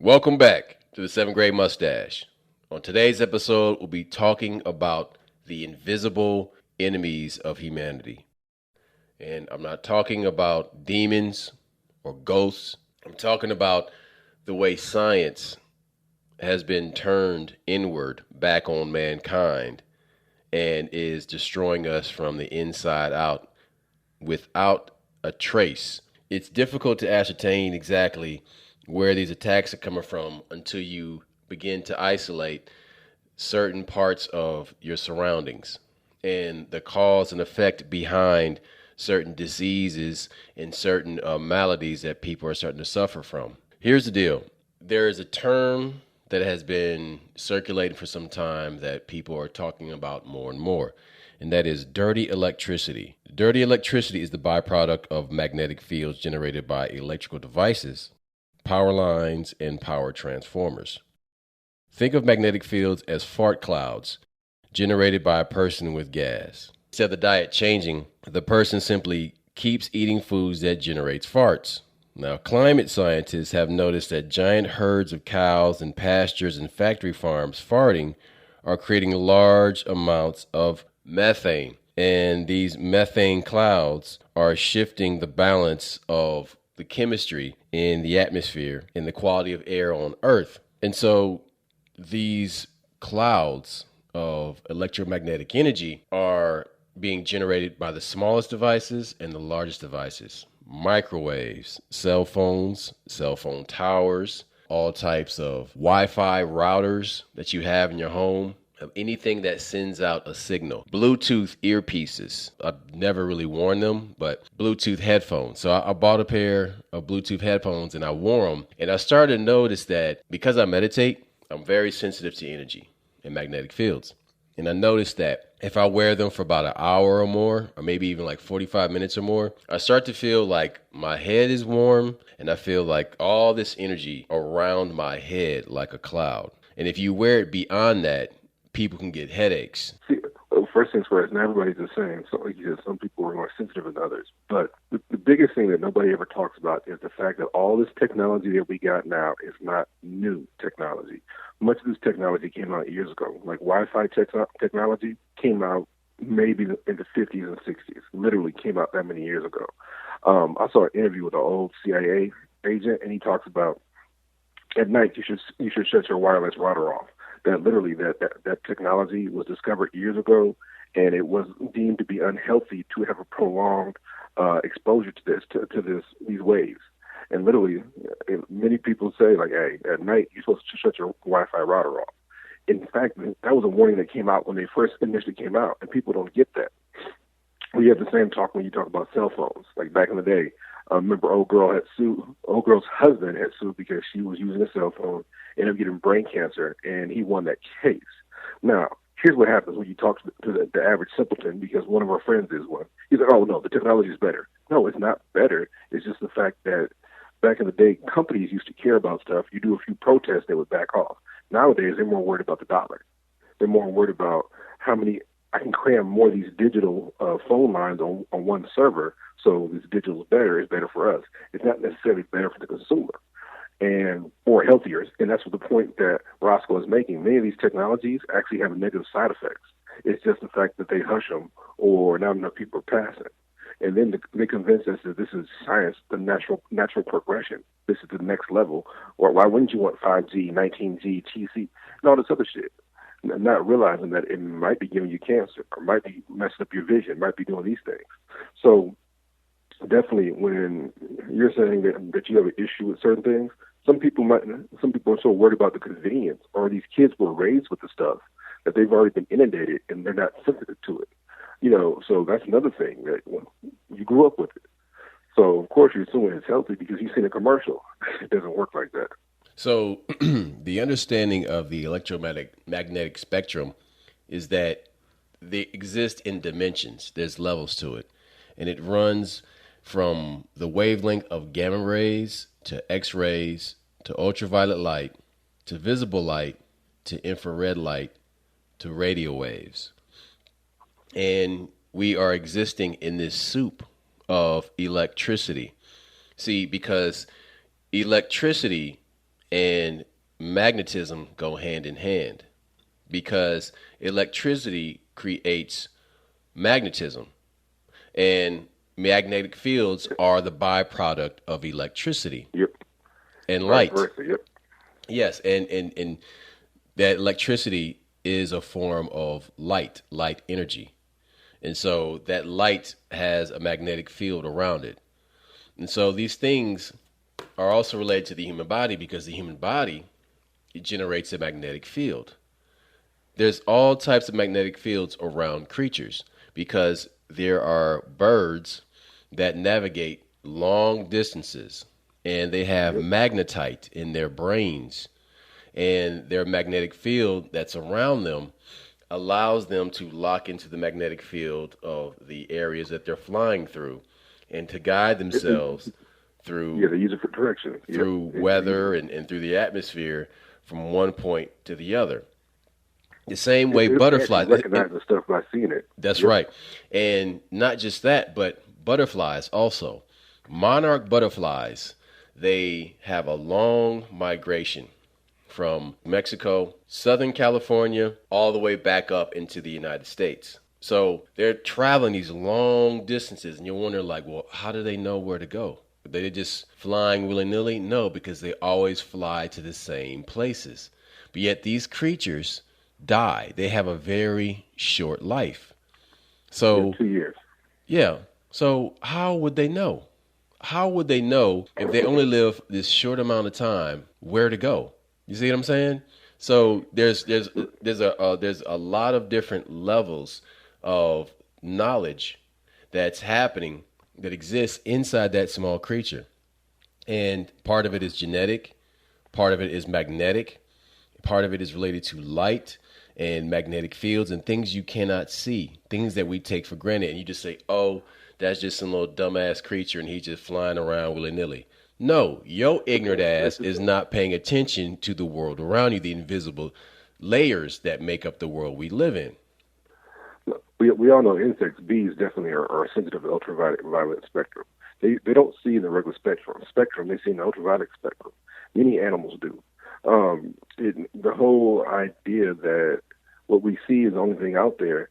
Welcome back to the 7th grade Mustache. On today's episode, we'll be talking about the invisible enemies of humanity. And I'm not talking about demons or ghosts. I'm talking about the way science has been turned inward back on mankind and is destroying us from the inside out without a trace. It's difficult to ascertain exactly where these attacks are coming from until you begin to isolate certain parts of your surroundings and the cause and effect behind certain diseases and certain maladies that people are starting to suffer from. Here's the deal. There is a term that has been circulating for some time that people are talking about more and more, and that is dirty electricity. Dirty electricity is the byproduct of magnetic fields generated by electrical devices, power lines, and power transformers. Think of magnetic fields as fart clouds generated by a person with gas. Instead of the diet changing, the person simply keeps eating foods that generates farts. Now, climate scientists have noticed that giant herds of cows in pastures and factory farms farting are creating large amounts of methane. And these methane clouds are shifting the balance of the chemistry in the atmosphere and the quality of air on Earth. And so these clouds of electromagnetic energy are being generated by the smallest devices and the largest devices. Microwaves, cell phones, cell phone towers, all types of Wi-Fi routers that you have in your home, of anything that sends out a signal. Bluetooth earpieces. I've never really worn them, but Bluetooth headphones. So I bought a pair of Bluetooth headphones and I wore them. And I started to notice that because I meditate, I'm very sensitive to energy and magnetic fields. And I noticed that if I wear them for about an hour or more, or maybe even like 45 minutes or more, I start to feel like my head is warm and I feel like all this energy around my head like a cloud. And if you wear it beyond that, people can get headaches. See, first things first, not everybody's the same. So like you said, some people are more sensitive than others. But the biggest thing that nobody ever talks about is the fact that all this technology that we got now is not new technology. Much of this technology came out years ago. Like Wi-Fi technology came out maybe in the 50s and 60s. Literally came out that many years ago. I saw an interview with an old CIA agent, and he talks about at night you should shut your wireless router off. That literally that technology was discovered years ago, and it was deemed to be unhealthy to have a prolonged exposure to these waves. And literally, many people say like, "Hey, at night you're supposed to shut your Wi-Fi router off." In fact, that was a warning that came out when they first initially came out, and people don't get that. We have the same talk when you talk about cell phones. Like back in the day, remember old girl's husband had sued because she was using a cell phone, ended up getting brain cancer, and he won that case. Now, here's what happens when you talk to the average simpleton, because one of our friends is one. He's like, "Oh, no, the technology is better." No, it's not better. It's just the fact that back in the day, companies used to care about stuff. You do a few protests, they would back off. Nowadays, they're more worried about the dollar. They're more worried about how many I can cram more of these digital phone lines on one server, so this digital is better for us. It's not necessarily better for the consumer and or healthier. And that's what the point that Roscoe is making. Many of these technologies actually have negative side effects. It's just the fact that they hush them or not enough people are passing. And then they convince us that this is science, the natural progression. This is the next level. Or why wouldn't you want 5G, 19G, TC, and all this other shit? Not realizing that it might be giving you cancer or might be messing up your vision, might be doing these things. So definitely when you're saying that you have an issue with certain things, some people are so worried about the convenience, or these kids were raised with the stuff that they've already been inundated and they're not sensitive to it. So that's another thing that you grew up with it. So of course you're assuming it's healthy because you've seen a commercial. It doesn't work like that. So the understanding of the electromagnetic spectrum is that they exist in dimensions. There's levels to it. And it runs from the wavelength of gamma rays to X-rays to ultraviolet light to visible light to infrared light to radio waves. And we are existing in this soup of electricity. See, because electricity and magnetism go hand in hand because electricity creates magnetism, and magnetic fields are the byproduct of electricity Yep. and Vice light. versa. Yep. Yes, and that electricity is a form of light energy. And so that light has a magnetic field around it. And so these things are also related to the human body because the human body, it generates a magnetic field. There's all types of magnetic fields around creatures because there are birds that navigate long distances and they have Yep. magnetite in their brains, and their magnetic field that's around them allows them to lock into the magnetic field of the areas that they're flying through and to guide themselves Yeah, through they use it for direction. through Yep. weather and through the atmosphere from one point to the other. The same way butterflies. Recognize the stuff by seeing it. That's Yep. right. And not just that, but butterflies also. Monarch butterflies, they have a long migration from Mexico, Southern California, all the way back up into the United States. So they're traveling these long distances, and you're wondering, like, well, how do they know where to go? Are they just flying willy-nilly? No, because they always fly to the same places. But yet these creatures die. They have a very short life. So, Yeah, 2 years. yeah. So how would they know? How would they know if they only live this short amount of time where to go? You see what I'm saying? So there's a lot of different levels of knowledge that's happening that exists inside that small creature. And part of it is genetic, part of it is magnetic, part of it is related to light and magnetic fields and things you cannot see, things that we take for granted. And you just say, oh, that's just some little dumbass creature and he's just flying around willy-nilly. No, your ignorant ass is not paying attention to the world around you, the invisible layers that make up the world we live in. We all know insects, bees definitely are sensitive to ultraviolet spectrum. They don't see the regular spectrum. They see the ultraviolet spectrum. Many animals do. The whole idea that what we see is the only thing out there,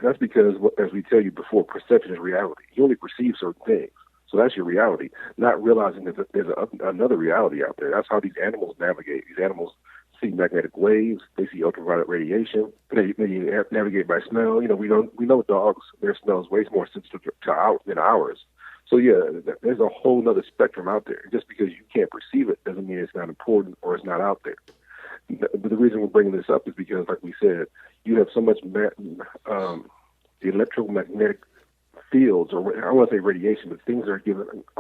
that's because, as we tell you before, perception is reality. You only perceive certain things. So that's your reality, not realizing that there's another reality out there. That's how these animals navigate. These animals see magnetic waves. They see ultraviolet radiation. They navigate by smell. You know, we know dogs, their smell is way more sensitive than ours. So yeah, there's a whole other spectrum out there. Just because you can't perceive it doesn't mean it's not important or it's not out there. But the reason we're bringing this up is because, like we said, you have so much electromagnetic fields, or I don't want to say radiation, but things are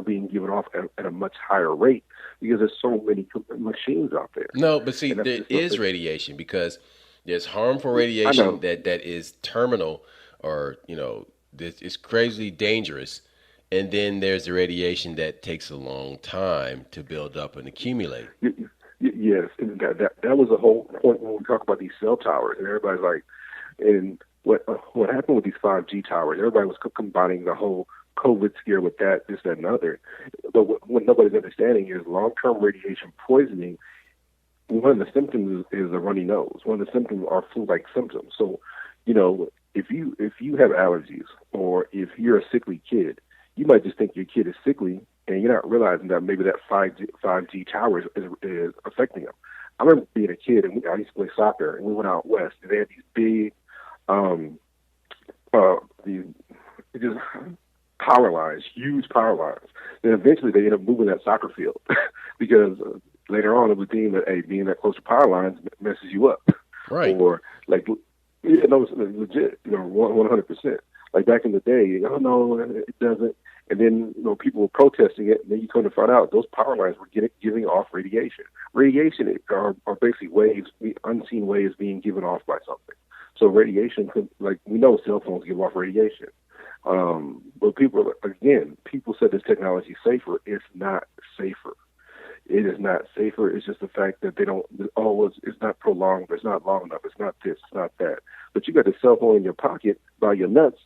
being given off at a much higher rate because there's so many machines out there. No, but see, there is radiation because there's harmful radiation that is terminal, or it's crazy dangerous, and then there's the radiation that takes a long time to build up and accumulate. Yes, and that was the whole point when we talk about these cell towers, and everybody's like, and what happened with these 5G towers? Everybody was combining the whole COVID scare with that, this, that, and other. But what nobody's understanding is long-term radiation poisoning. One of the symptoms is a runny nose. One of the symptoms are flu-like symptoms. So, if you have allergies or if you're a sickly kid, you might just think your kid is sickly, and you're not realizing that maybe that 5G tower is affecting them. I remember being a kid, and I used to play soccer, and we went out west, and they had these big just power lines, huge power lines. Then eventually they ended up moving that soccer field because later on it was deemed that, hey, being that close to power lines messes you up. Right. Or like, it's legit, 100%. Like back in the day, oh no, it doesn't. And then, people were protesting it, and then you come to find out those power lines were giving off radiation. Radiation are basically waves, unseen waves being given off by something. So radiation, like we know cell phones give off radiation. But people said this technology is safer. It's not safer. It is not safer. It's just the fact that they don't, it's not prolonged, it's not long enough, it's not this, it's not that. But you got the cell phone in your pocket by your nuts.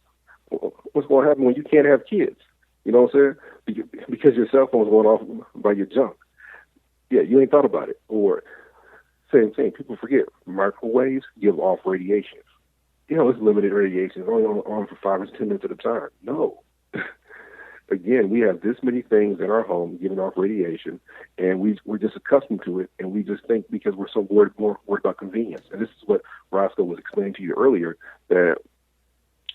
What's going to happen when you can't have kids? You know what I'm saying? Because your cell phone's going off by your junk. Yeah, you ain't thought about it. Or same thing. People forget microwaves give off radiation. It's limited radiation. It's only on for 5 or 10 minutes at a time. No. Again, we have this many things in our home giving off radiation, and we're just accustomed to it, and we just think because we're so more worried about convenience. And this is what Roscoe was explaining to you earlier, that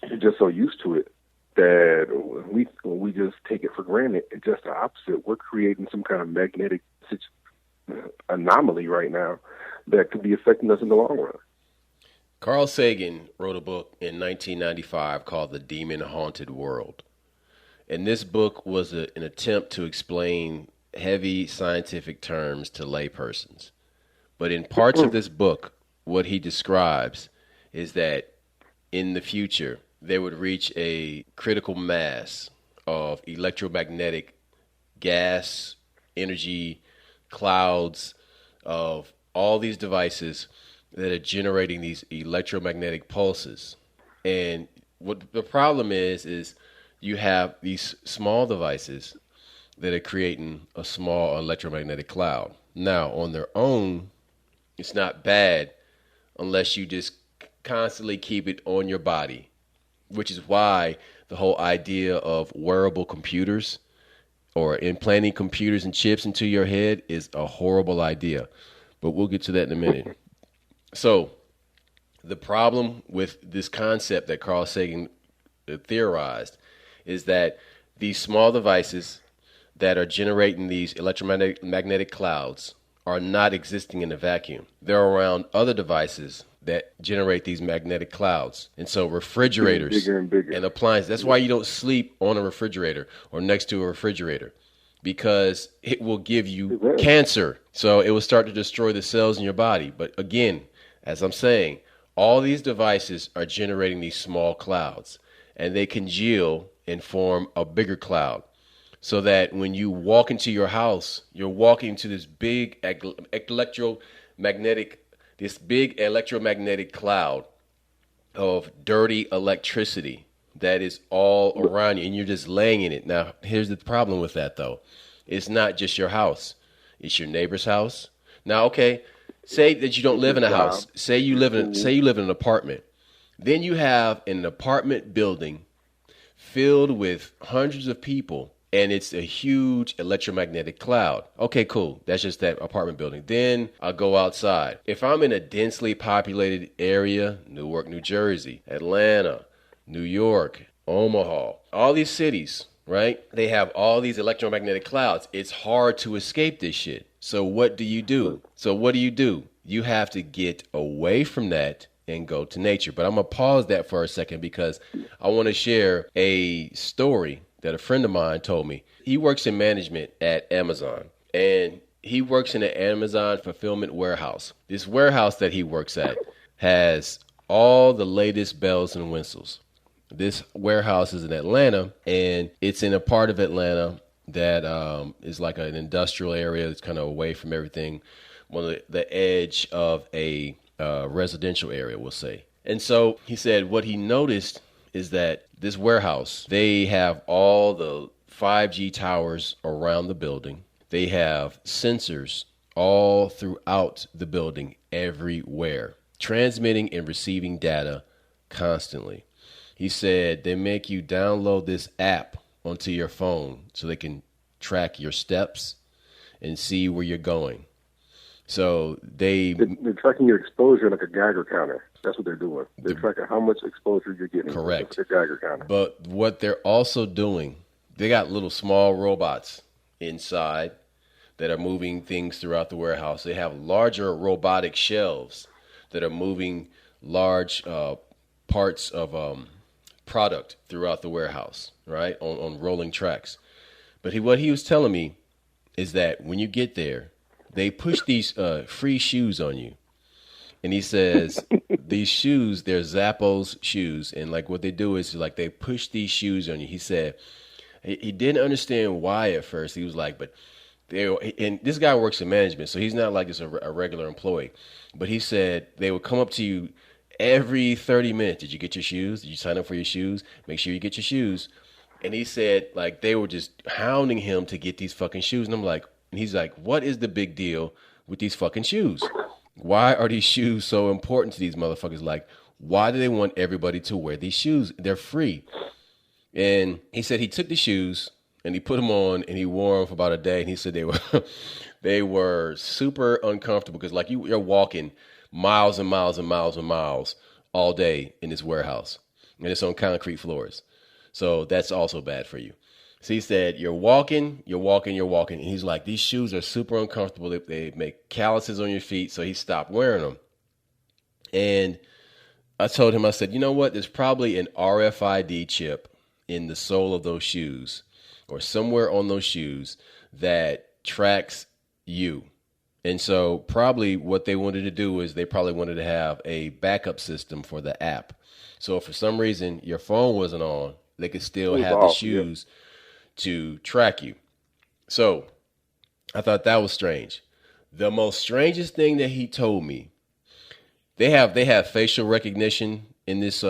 you're just so used to it that when we just take it for granted. It's just the opposite. We're creating some kind of magnetic anomaly right now that could be affecting us in the long run. Carl Sagan wrote a book in 1995 called The Demon Haunted World. And this book was an attempt to explain heavy scientific terms to laypersons. But in parts of this book, what he describes is that in the future, they would reach a critical mass of electromagnetic gas, energy, clouds, of all these devices that are generating these electromagnetic pulses. And what the problem is you have these small devices that are creating a small electromagnetic cloud. Now, on their own, it's not bad unless you just constantly keep it on your body, which is why the whole idea of wearable computers or implanting computers and chips into your head is a horrible idea. But we'll get to that in a minute. So, the problem with this concept that Carl Sagan theorized is that these small devices that are generating these electromagnetic clouds are not existing in a vacuum. They're around other devices that generate these magnetic clouds. And so refrigerators bigger and bigger. And appliances, that's why you don't sleep on a refrigerator or next to a refrigerator, because it will give you cancer. So it will start to destroy the cells in your body. But again, as I'm saying, all these devices are generating these small clouds, and they congeal and form a bigger cloud. So that when you walk into your house, you're walking into this big electromagnetic cloud of dirty electricity that is all around you, and you're just laying in it. Now, here's the problem with that, though. It's not just your house. It's your neighbor's house. Now, okay, say that you don't live in a house. Say you live in an apartment. Then you have an apartment building filled with hundreds of people, and it's a huge electromagnetic cloud. Okay, cool. That's just that apartment building. Then I'll go outside. If I'm in a densely populated area, Newark, New Jersey, Atlanta, New York, Omaha, all these cities, right? They have all these electromagnetic clouds. It's hard to escape this shit. So what do? You have to get away from that and go to nature. But I'm going to pause that for a second because I want to share a story that a friend of mine told me. He works in management at Amazon, and he works in an Amazon fulfillment warehouse. This warehouse that he works at has all the latest bells and whistles. This warehouse is in Atlanta, and it's in a part of Atlanta that is like an industrial area that's kind of away from everything, on the edge of a residential area, we'll say. And so he said what he noticed is that this warehouse, they have all the 5G towers around the building. They have sensors all throughout the building, everywhere, transmitting and receiving data constantly. He said they make you download this app onto your phone so they can track your steps and see where you're going. So they're tracking your exposure like a Geiger counter. That's what they're doing. They're tracking how much exposure you're getting. Correct. Like a Geiger counter. But what they're also doing, they got little small robots inside that are moving things throughout the warehouse. They have larger robotic shelves that are moving large parts of product throughout the warehouse, right, on rolling tracks. But what he was telling me is that when you get there, they push these free shoes on you. And he says these shoes, they're Zappos shoes. And like what they do is like they push these shoes on you. He said he didn't understand why at first. He was like, and this guy works in management, so he's not like just a regular employee. But he said they would come up to you every 30 minutes. Did you get your shoes? Did you sign up for your shoes? Make sure you get your shoes. And he said like they were just hounding him to get these fucking shoes. And I'm like, And he's like, what is the big deal with these fucking shoes? Why are these shoes so important to these motherfuckers? Like, why do they want everybody to wear these shoes? They're free. And he said he took the shoes and he put them on and he wore them for about a day. And he said they were they were super uncomfortable because like you're walking miles and miles and miles and miles all day in this warehouse. And it's on concrete floors. So that's also bad for you. So he said, you're walking. And he's like, these shoes are super uncomfortable. They make calluses on your feet. So he stopped wearing them. And I told him, I said, you know what? There's probably an RFID chip in the sole of those shoes or somewhere on those shoes that tracks you. And so probably what they wanted to do is they probably wanted to have a backup system for the app. So if for some reason your phone wasn't on, they could still have the shoes to track you. So I thought that was strange. The most strangest thing that he told me, they have facial recognition in this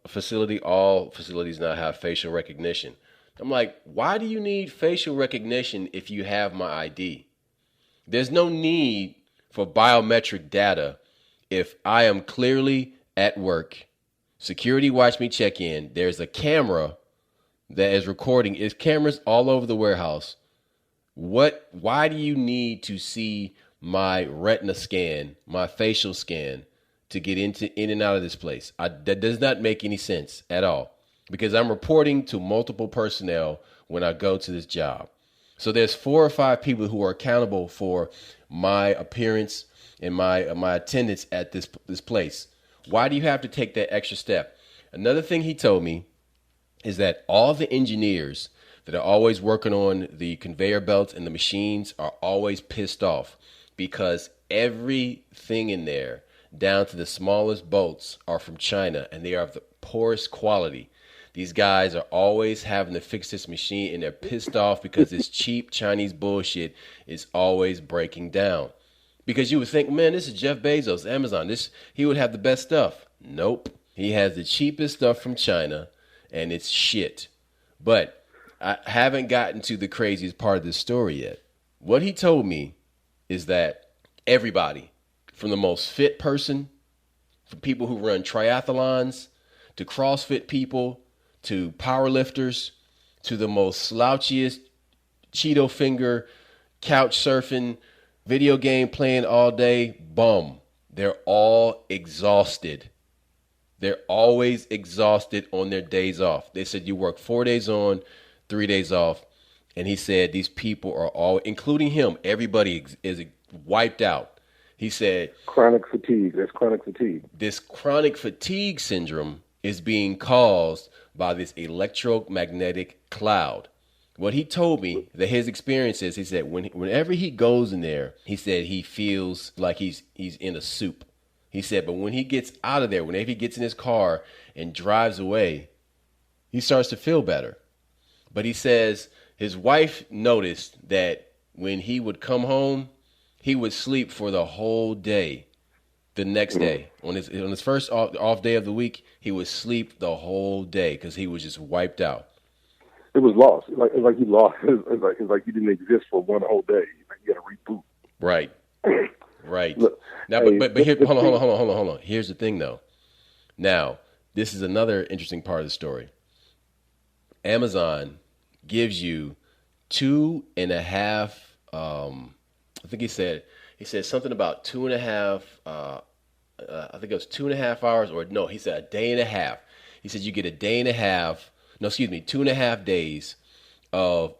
facility. All facilities now have facial recognition. I'm like, why do you need facial recognition if you have my ID? There's no need for biometric data if I am clearly at work. Security watched me check in. There's a camera that is recording. There's cameras all over the warehouse. Why do you need to see my retina scan, my facial scan to get in and out of this place? That does not make any sense at all because I'm reporting to multiple personnel when I go to this job. So there's 4 or 5 people who are accountable for my appearance and my attendance at this place. Why do you have to take that extra step? Another thing he told me is that all the engineers that are always working on the conveyor belts and the machines are always pissed off because everything in there, down to the smallest bolts, are from China and they are of the poorest quality. These guys are always having to fix this machine and they're pissed off because this cheap Chinese bullshit is always breaking down. Because you would think, man, this is Jeff Bezos, Amazon. He would have the best stuff. Nope. He has the cheapest stuff from China and it's shit. But I haven't gotten to the craziest part of this story yet. What he told me is that everybody, from the most fit person, from people who run triathlons, to CrossFit people, to powerlifters, to the most slouchiest Cheeto finger, couch surfing, video game playing all day, bum. They're all exhausted. They're always exhausted on their days off. They said you work 4 days on, 3 days off. And he said these people are all, including him, everybody is wiped out. He said chronic fatigue. That's chronic fatigue. This chronic fatigue syndrome is being caused by this electromagnetic cloud. What he told me that his experience is, he said whenever he goes in there, he said he feels like he's in a soup. He said, but when he gets out of there, whenever he gets in his car and drives away, he starts to feel better. But he says his wife noticed that when he would come home, he would sleep for the whole day. The next day, on his first off day of the week, he would sleep the whole day because he was just wiped out. It was lost. It's like you lost. It's like you didn't exist for one whole day. Like you got to reboot. Right. Right. Look, now, hey, but here, hold on. Here's the thing, though. Now, this is another interesting part of the story. Amazon gives you 2.5. I think he said something about 2.5. I think it was 2.5 hours, or no, he said a day and a half. He said you get a day and a half. No, excuse me, 2.5 days of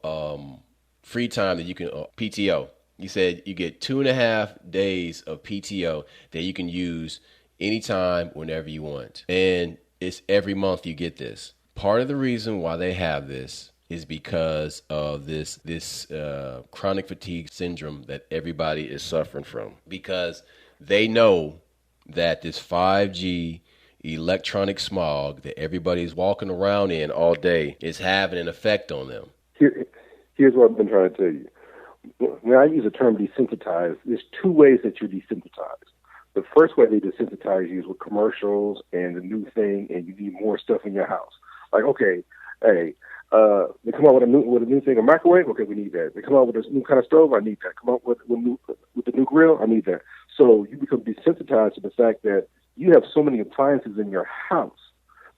free time that you can PTO. He said you get 2.5 days of PTO that you can use anytime, whenever you want, and it's every month you get this. Part of the reason why they have this is because of this chronic fatigue syndrome that everybody is suffering from, because they know that this 5G electronic smog that everybody's walking around in all day is having an effect on them. Here's what I've been trying to tell you. When I use the term desensitized, there's 2 ways that you're desensitized. The first way they desensitize you is with commercials and the new thing, and you need more stuff in your house. Like, okay, hey, They come out with a new thing, a microwave. Okay, we need that. They come out with a new kind of stove. I need that. Come out with the new grill. I need that. So you become desensitized to the fact that you have so many appliances in your house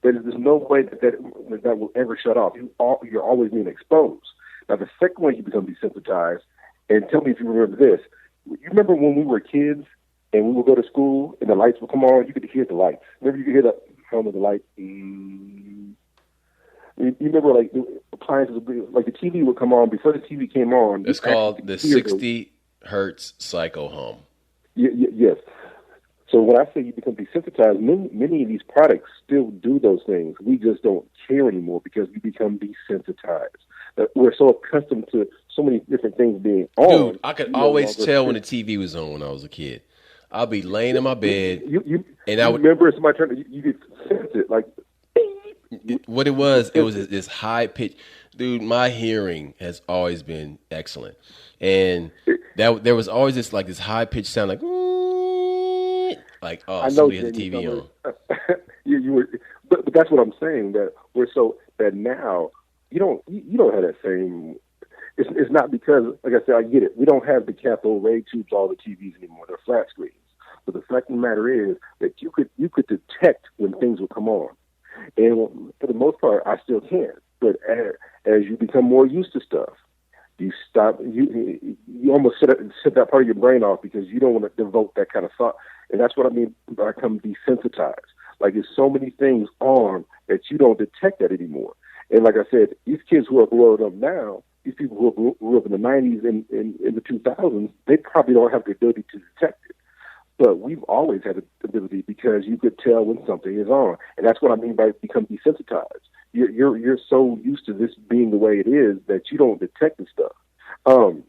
that there's no way that will ever shut off. You're always being exposed. Now, the second way you become desensitized, and tell me if you remember this. You remember when we were kids and we would go to school and the lights would come on? You could hear the lights. Remember, you could hear the hum of the light. You remember, like, the appliances would be, like, the TV would come on. Before the TV came on, it's called the 60 hertz cycle hum. Yes. So when I say you become desensitized, many of these products still do those things. We just don't care anymore because we become desensitized. We're so accustomed to so many different things being on. Dude, I could always tell when the TV was on when I was a kid. I'll be laying in my bed, and I would remember it's my turn. You could sense it, like. What it was this high pitch. Dude, my hearing has always been excellent, and there was always this high pitched sound, like somebody has the TV on. You were, but that's what I'm saying. That we're so that now you don't have that same. It's not because, like I said, I get it. We don't have the cathode ray tubes, all the TVs anymore. They're flat screens. But the fact of the matter is that you could detect when things will come on. And for the most part, I still can. But as you become more used to stuff, you stop. You almost set that part of your brain off because you don't want to devote that kind of thought. And that's what I mean by become desensitized. Like, there's so many things on that you don't detect that anymore. And like I said, these kids who are growing up now, these people who grew up in the 90s and in the 2000s, they probably don't have the ability to detect it. But we've always had the ability because you could tell when something is on. And that's what I mean by become desensitized. You're so used to this being the way it is that you don't detect the stuff. I'm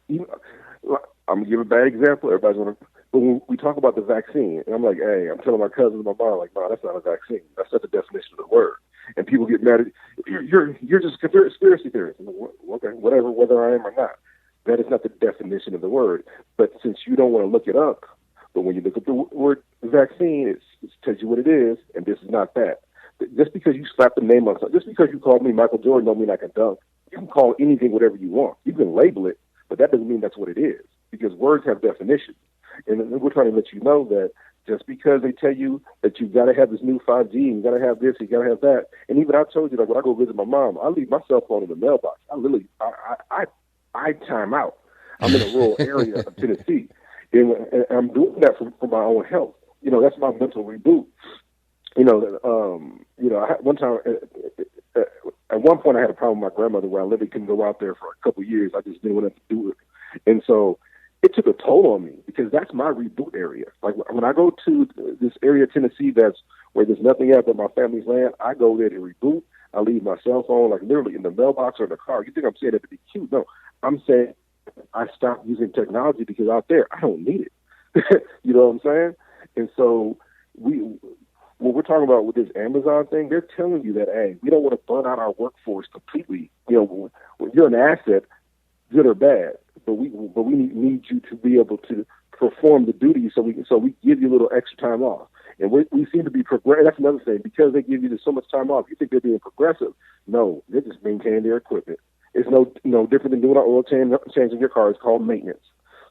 going to give a bad example. Everybody's going to, but when we talk about the vaccine, and I'm like, hey, I'm telling my cousins and my mom, like, no, that's not a vaccine. That's not the definition of the word. And people get mad at you're just a conspiracy theorist. Okay, whatever, whether I am or not. That is not the definition of the word. But since you don't want to look it up, but when you look up the word vaccine, it tells you what it is, and this is not that. Just because you slap the name on something, just because you call me Michael Jordan don't mean I can dunk. You can call anything whatever you want. You can label it, but that doesn't mean that's what it is, because words have definitions. And we're trying to let you know that just because they tell you that you got to have this new 5G, and you got to have this, you got to have that, and even I told you that when I go visit my mom, I leave my cell phone in the mailbox. I time out. I'm in a rural area of Tennessee, and I'm doing that for my own health. That's my mental reboot. One time, at one point, I had a problem with my grandmother where I literally couldn't go out there for a couple of years. I just didn't want to do it, and so it took a toll on me because that's my reboot area. Like, when I go to this area of Tennessee, that's where there's nothing else but my family's land. I go there to reboot. I leave my cell phone, like, literally in the mailbox or in the car. You think I'm saying that to be cute? No, I'm saying I stopped using technology because out there I don't need it. You know what I'm saying? And so what we're talking about with this Amazon thing, they're telling you that, hey, we don't want to burn out our workforce completely. When you're an asset, good or bad, but we need you to be able to perform the duty, so we give you a little extra time off. And we seem to be progressive. That's another thing. Because they give you so much time off, you think they're being progressive. No, they're just maintaining their equipment. It's no different than doing an oil change in your car. It's called maintenance.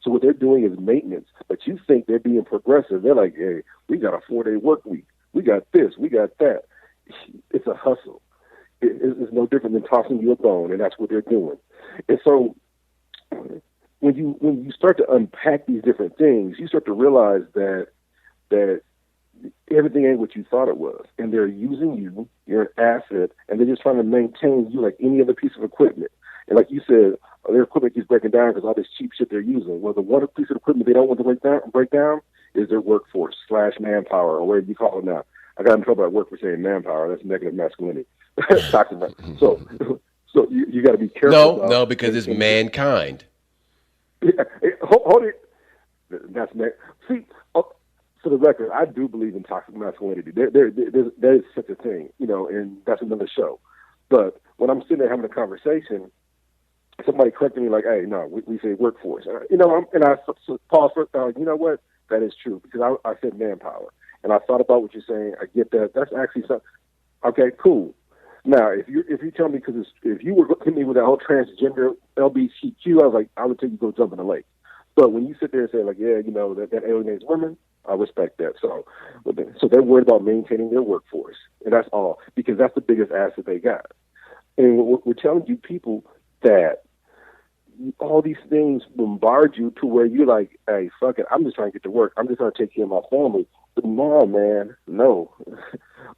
So what they're doing is maintenance. But you think they're being progressive. They're like, hey, we got a 4-day work week. We got this. We got that. It's a hustle. It's no different than tossing you a bone, and that's what they're doing. And so when you start to unpack these different things, you start to realize that everything ain't what you thought it was. And they're using you, you're an asset, and they're just trying to maintain you like any other piece of equipment. And like you said, their equipment keeps breaking down because all this cheap shit they're using. Well, the one piece of equipment they don't want to break down is their workforce / manpower, or whatever you call it now. I got in trouble at work for saying manpower. That's negative masculinity. Toxic. So you got to be careful. No, because it's mankind. Yeah, hold it. That's see. For the record, I do believe in toxic masculinity. There is such a thing, and that's another show. But when I'm sitting there having a conversation, somebody corrected me like, "Hey, no, we say workforce." And I pause for, you know what? That is true, because I said manpower, and I thought about what you're saying. I get that. That's actually something. Okay, cool. Now, if you tell me, because if you were hitting me with that whole transgender LBGQ, I was like, I would take you to go jump in the lake. But when you sit there and say like, yeah, that alienates women, I respect that. So they're worried about maintaining their workforce, and that's all, because that's the biggest asset they got. And we're telling you people that all these things bombard you to where you're like, hey, fuck it, I'm just trying to get to work. I'm just trying to take care of my family. But no, man, no.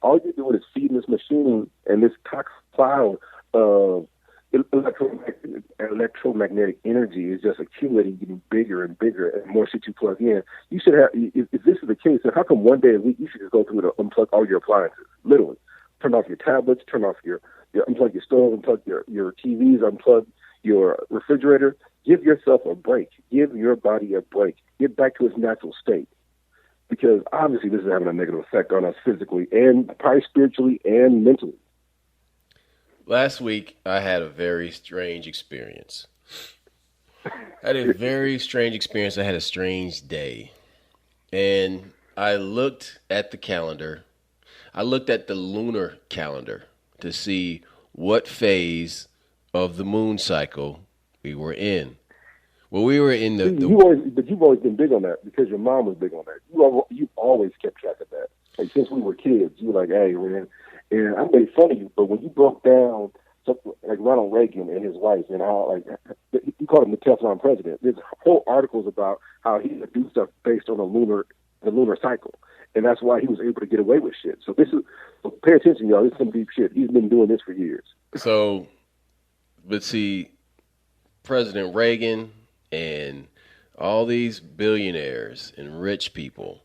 All you're doing is feeding this machine and this toxic cloud of electromagnetic energy is just accumulating, getting bigger and bigger, and more shit you plug in. You should have, if this is the case, then how come one day a week you should just go through to unplug all your appliances? Literally. Turn off your tablets, turn off unplug your stove, unplug your TVs, unplug your refrigerator. Give yourself a break. Give your body a break. Get back to its natural state. Because obviously this is having a negative effect on us physically and probably spiritually and mentally. Last week, I had a very strange experience. I had a strange day. And I looked at the calendar. I looked at the lunar calendar to see what phase of the moon cycle we were in. Well, we were in you've always been big on that because your mom was big on that. You've always kept track of that. Like since we were kids, you were like, hey, man. And I made fun of you, but when you broke down something like Ronald Reagan and his wife and how you called him the Teflon president. There's whole articles about how he would do stuff based on the lunar cycle, and that's why he was able to get away with shit. So pay attention, y'all. This is some deep shit. He's been doing this for years. So, but see, President Reagan and all these billionaires and rich people,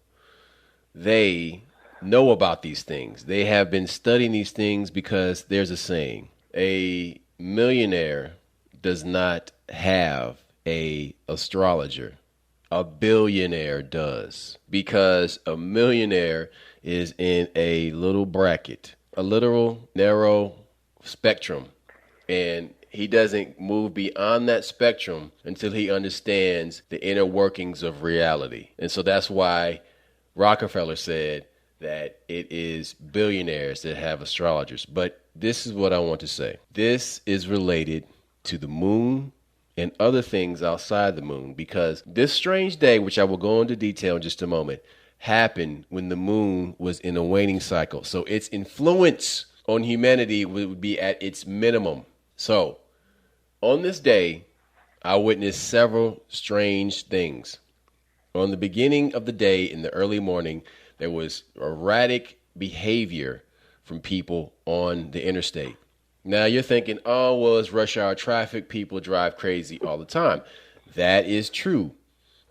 they know about these things. They have been studying these things because there's a saying: a millionaire does not have a astrologer. A billionaire does, because a millionaire is in a little bracket, a literal narrow spectrum, and he doesn't move beyond that spectrum until he understands the inner workings of reality. And so that's why Rockefeller said that it is billionaires that have astrologers. But this is what I want to say. This is related to the moon and other things outside the moon, because this strange day, which I will go into detail in just a moment, happened when the moon was in a waning cycle. So its influence on humanity would be at its minimum. So on this day, I witnessed several strange things. On the beginning of the day, in the early morning, there was erratic behavior from people on the interstate. Now you're thinking, oh, well, it's rush hour traffic. People drive crazy all the time. That is true.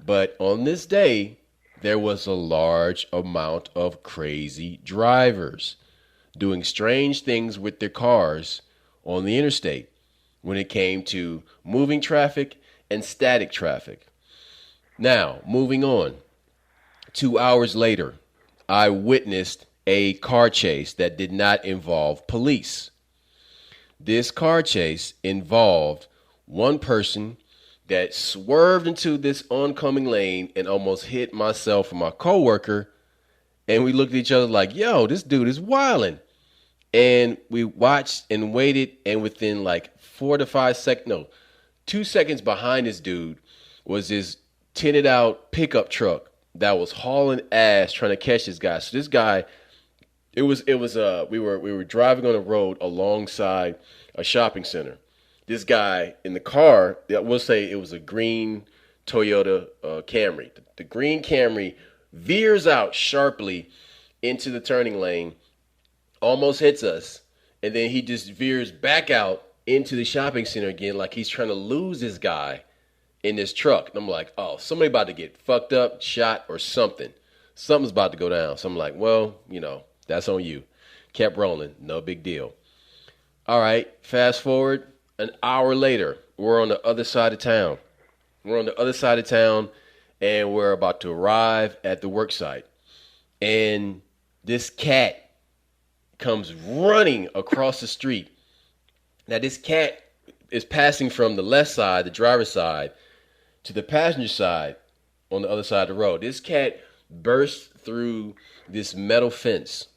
But on this day, there was a large amount of crazy drivers doing strange things with their cars on the interstate when it came to moving traffic and static traffic. Now, moving on. 2 hours later, I witnessed a car chase that did not involve police. This car chase involved one person that swerved into this oncoming lane and almost hit myself and my coworker. And we looked at each other like, yo, this dude is wilding. And we watched and waited, and within like 2 seconds behind this dude was this tinted out pickup truck that was hauling ass trying to catch this guy. So this guy, we were driving on a road alongside a shopping center. This guy in the car, we'll say it was a green Toyota Camry. The green Camry veers out sharply into the turning lane, almost hits us, and then he just veers back out into the shopping center again like he's trying to lose this guy in this truck. And I'm like, oh, somebody about to get fucked up, shot, or something. Something's about to go down. So I'm like, well, that's on you. Kept rolling. No big deal. All right, fast forward an hour later. We're on the other side of town. And we're about to arrive at the work site. And this cat comes running across the street. Now, this cat is passing from the left side, the driver's side, to the passenger side on the other side of the road. This cat burst through this metal fence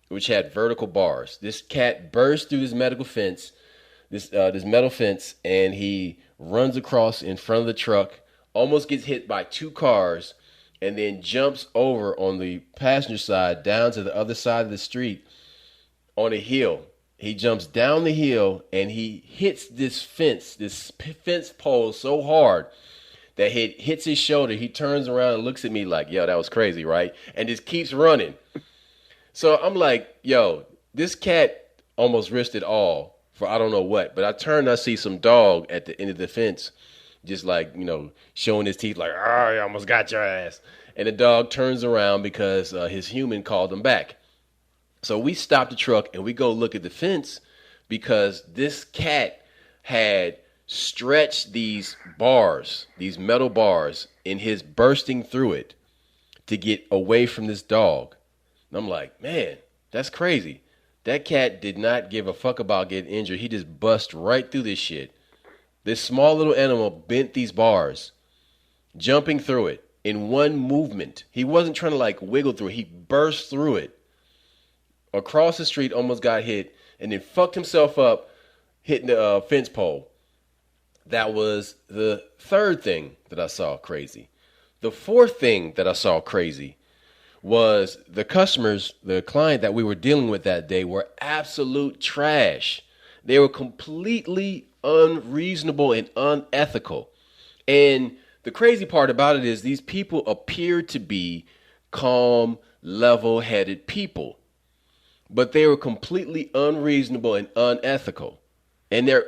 which had vertical bars. This cat burst through this this metal fence, and he runs across in front of the truck, almost gets hit by two cars, and then jumps over on the passenger side down to the other side of the street on a hill. He jumps down the hill and he hits this fence pole so hard that it hits his shoulder. He turns around and looks at me like, yo, that was crazy, right? And just keeps running. So I'm like, yo, this cat almost risked it all for I don't know what. But I turn and I see some dog at the end of the fence, just like, showing his teeth like, oh, I almost got your ass. And the dog turns around because his human called him back. So we stop the truck and we go look at the fence because this cat had stretched these metal bars, in his bursting through it to get away from this dog. And I'm like, man, that's crazy. That cat did not give a fuck about getting injured. He just bust right through this shit. This small little animal bent these bars, jumping through it in one movement. He wasn't trying to like wiggle through it. He burst through it. Across the street, almost got hit, and then fucked himself up, hitting the fence pole. That was the third thing that I saw crazy. The fourth thing that I saw crazy was the client that we were dealing with that day were absolute trash. They were completely unreasonable and unethical. And the crazy part about it is these people appear to be calm, level-headed people. But they were completely unreasonable and unethical. And their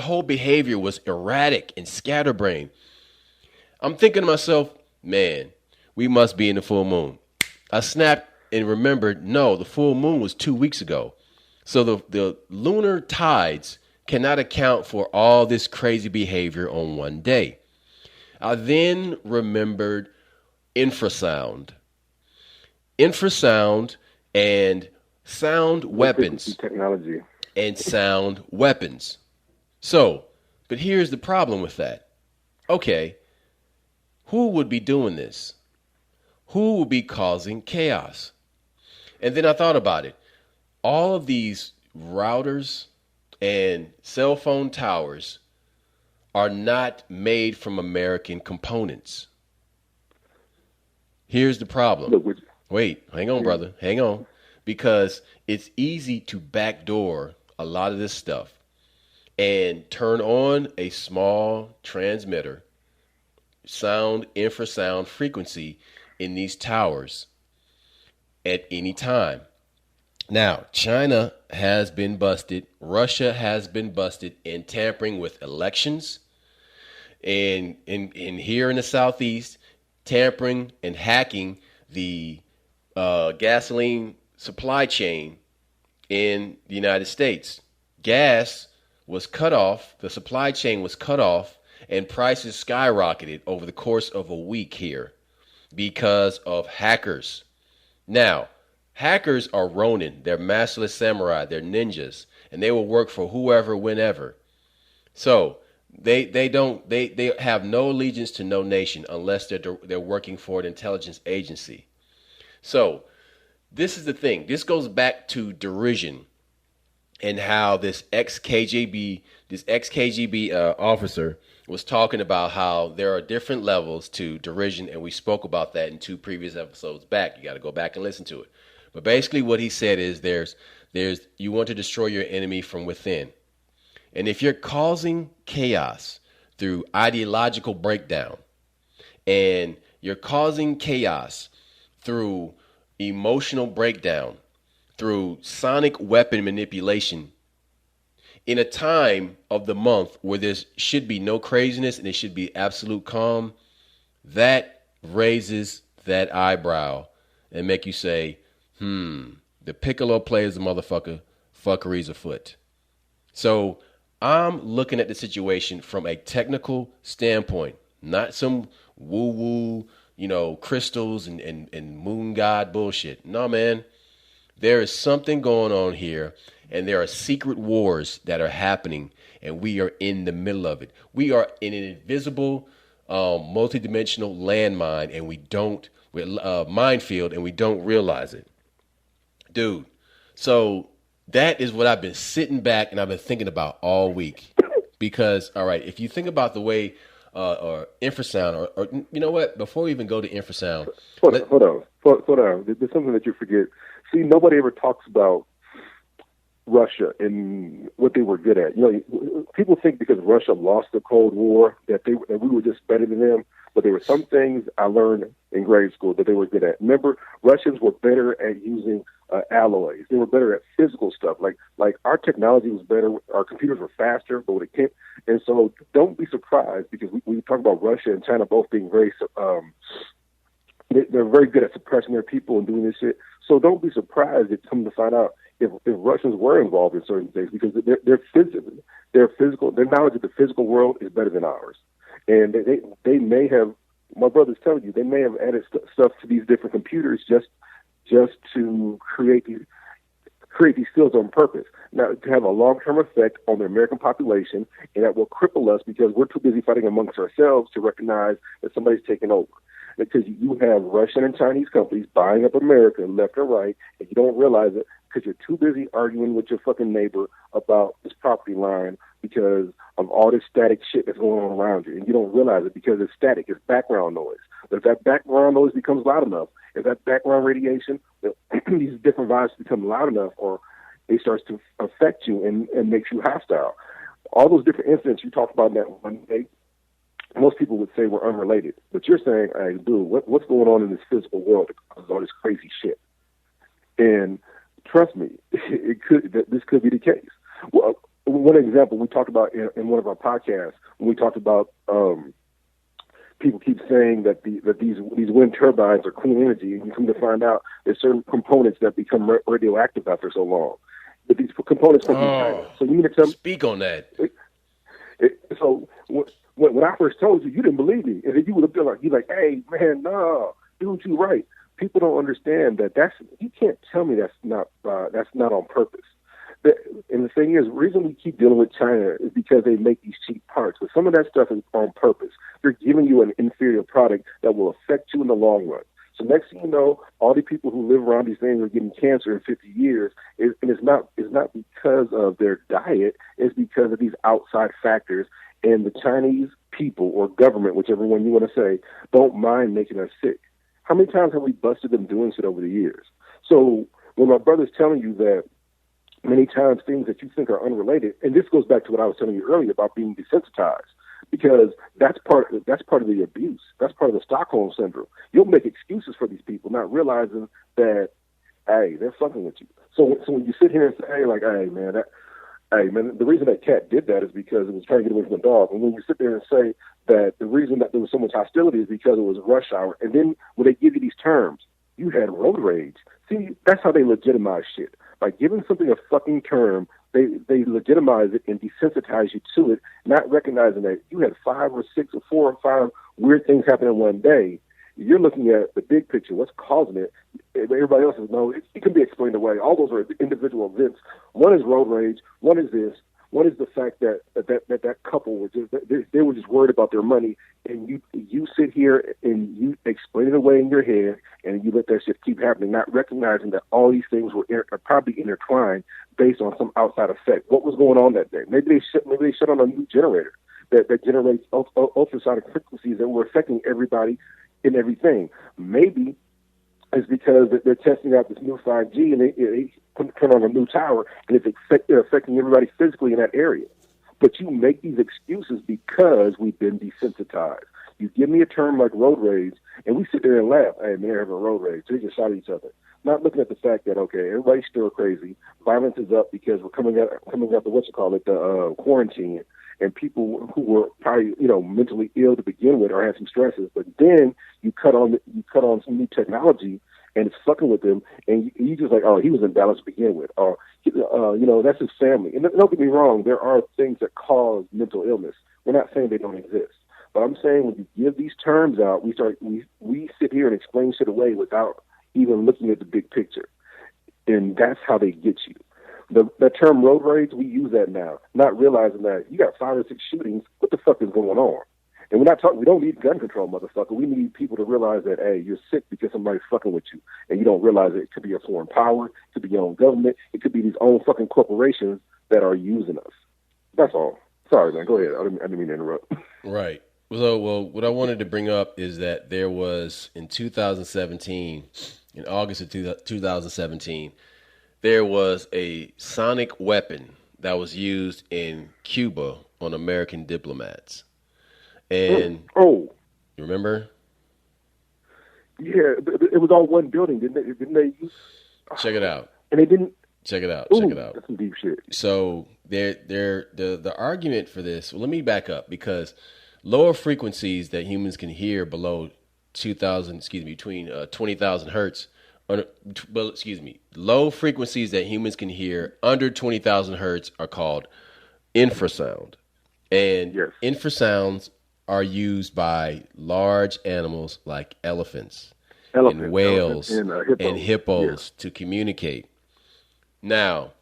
whole behavior was erratic and scatterbrained. I'm thinking to myself, man, we must be in the full moon. I snapped and remembered, no, the full moon was 2 weeks ago. So the lunar tides cannot account for all this crazy behavior on one day. I then remembered infrasound. And sound weapons. Technology. And sound weapons. So, but here's the problem with that. Okay, who would be doing this? Who would be causing chaos? And then I thought about it. All of these routers and cell phone towers are not made from American components. Here's the problem. Wait, hang on, brother. Hang on. Because it's easy to backdoor a lot of this stuff and turn on a small transmitter, infrasound frequency in these towers at any time. Now, China has been busted. Russia has been busted in tampering with elections. And here in the Southeast, tampering and hacking the gasoline supply chain in the United States. Gas was cut off, the supply chain was cut off, and prices skyrocketed over the course of a week here because of hackers. Now, hackers are Ronin, they're masterless samurai, they're ninjas, and they will work for whoever, whenever. So they have no allegiance to no nation unless they're working for an intelligence agency. So this is the thing. This goes back to derision and how this ex-KGB officer was talking about how there are different levels to derision, and we spoke about that in 2 previous episodes back. You got to go back and listen to it. But basically what he said is there's you want to destroy your enemy from within. And if you're causing chaos through ideological breakdown, and you're causing chaos through emotional breakdown, through sonic weapon manipulation, in a time of the month where there should be no craziness and it should be absolute calm, that raises that eyebrow and make you say, the piccolo player's a motherfucker, fuckery's afoot. So I'm looking at the situation from a technical standpoint, not some woo-woo, crystals and moon god bullshit. No, man. There is something going on here, and there are secret wars that are happening, and we are in the middle of it. We are in an invisible, multidimensional landmine, and minefield, and we don't realize it. Dude, so that is what I've been sitting back and I've been thinking about all week. Because, all right, if you think about the way, or infrasound, or you know what, before we even go to infrasound, Hold on. There's something that you forget. See, nobody ever talks about Russia and what they were good at. People think because Russia lost the Cold War that we were just better than them. But there were some things I learned in grade school that they were good at. Remember, Russians were better at using alloys. They were better at physical stuff. Like our technology was better. Our computers were faster, but when it came, and so don't be surprised because we talk about Russia and China both being they're very good at suppressing their people and doing this shit. So don't be surprised if come to find out if Russians were involved in certain things because their knowledge of the physical world is better than ours. And they may have, my brother's telling you, they may have added stuff to these different computers just to create these skills on purpose. Now, to have a long-term effect on the American population, and that will cripple us because we're too busy fighting amongst ourselves to recognize that somebody's taking over. Because you have Russian and Chinese companies buying up America left and right, and you don't realize it because you're too busy arguing with your fucking neighbor about this property line because of all this static shit that's going on around you. And you don't realize it because it's static. It's background noise. But if that background noise becomes loud enough, if that background radiation, these different vibes become loud enough or it starts to affect you and makes you hostile. All those different incidents you talked about in that one day, most people would say we're unrelated. But you're saying, hey, dude, what's going on in this physical world that causes all this crazy shit? And trust me, this could be the case. Well, one example we talked about in one of our podcasts, when we talked about people keep saying that these wind turbines are clean energy, and you come to find out there's certain components that become radioactive after so long. But these components come from China. So you mean to tell me? Speak on that. So when I first told you, you didn't believe me, and then you would have been like, hey man, no, dude, you're right. People don't understand that you can't tell me that's not on purpose. And the thing is, the reason we keep dealing with China is because they make these cheap parts. But some of that stuff is on purpose. They're giving you an inferior product that will affect you in the long run. So next thing you know, all the people who live around these things are getting cancer in 50 years. And it's not because of their diet. It's because of these outside factors. And the Chinese people or government, whichever one you want to say, don't mind making us sick. How many times have we busted them doing shit over the years? So when my brother's telling you that many times things that you think are unrelated, and this goes back to what I was telling you earlier about being desensitized, because that's part of the abuse. That's part of the Stockholm syndrome. You'll make excuses for these people, not realizing that, hey, they're fucking with you. So when you sit here and say, hey man, the reason that cat did that is because it was trying to get away from the dog. And when you sit there and say that the reason that there was so much hostility is because it was rush hour, and then when they give you these terms, you had road rage. See, that's how they legitimize shit. By giving something a fucking term, they legitimize it and desensitize you to it, not recognizing that you had 5 or 6 or 4 or 5 weird things happen in one day. You're looking at the big picture, what's causing it. Everybody else says, no, it can be explained away. All those are individual events. One is road rage. One is this. One is the fact that couple were they were just worried about their money, and you sit here and you explain it away in your head, and you let that shit keep happening, not recognizing that all these things are probably intertwined based on some outside effect. What was going on that day? Maybe they shut on a new generator that generates ultrasonic frequencies that were affecting everybody and everything. Maybe it's because they're testing out this new 5G and they turn on a new tower and it's affecting everybody physically in that area. But you make these excuses because we've been desensitized. You give me a term like road rage, and we sit there and laugh. Hey, man, they're having road rage. They just shot at each other. Not looking at the fact that, okay, everybody's still crazy. Violence is up because we're coming out the quarantine. And people who were probably, mentally ill to begin with or had some stresses, but then you cut on some new technology and it's fucking with them, and you just like, oh, he was in balance to begin with, or that's his family. And don't get me wrong, there are things that cause mental illness. We're not saying they don't exist, but I'm saying when you give these terms out, we sit here and explain shit away without even looking at the big picture, and that's how they get you. The term road rage, we use that now, not realizing that you got 5 or 6 shootings. What the fuck is going on? And we're not talking. We don't need gun control, motherfucker. We need people to realize that, hey, you're sick because somebody's fucking with you, and you don't realize it could be a foreign power, it could be your own government, it could be these own fucking corporations that are using us. That's all. Sorry, man. Go ahead. I didn't mean to interrupt. Right. So, well, what I wanted to bring up is that there was in 2017, in August of 2017, there was a sonic weapon that was used in Cuba on American diplomats. And you remember? Yeah, it was all one building, didn't they? Check it out. And they didn't. Check it out. Ooh, check it out. That's some deep shit. So the argument for this. Well, let me back up because lower frequencies that humans can hear below 2,000, between 20,000 hertz. Low frequencies that humans can hear under 20,000 hertz are called infrasound, and infrasounds are used by large animals like elephants and whales and hippos to communicate. Now,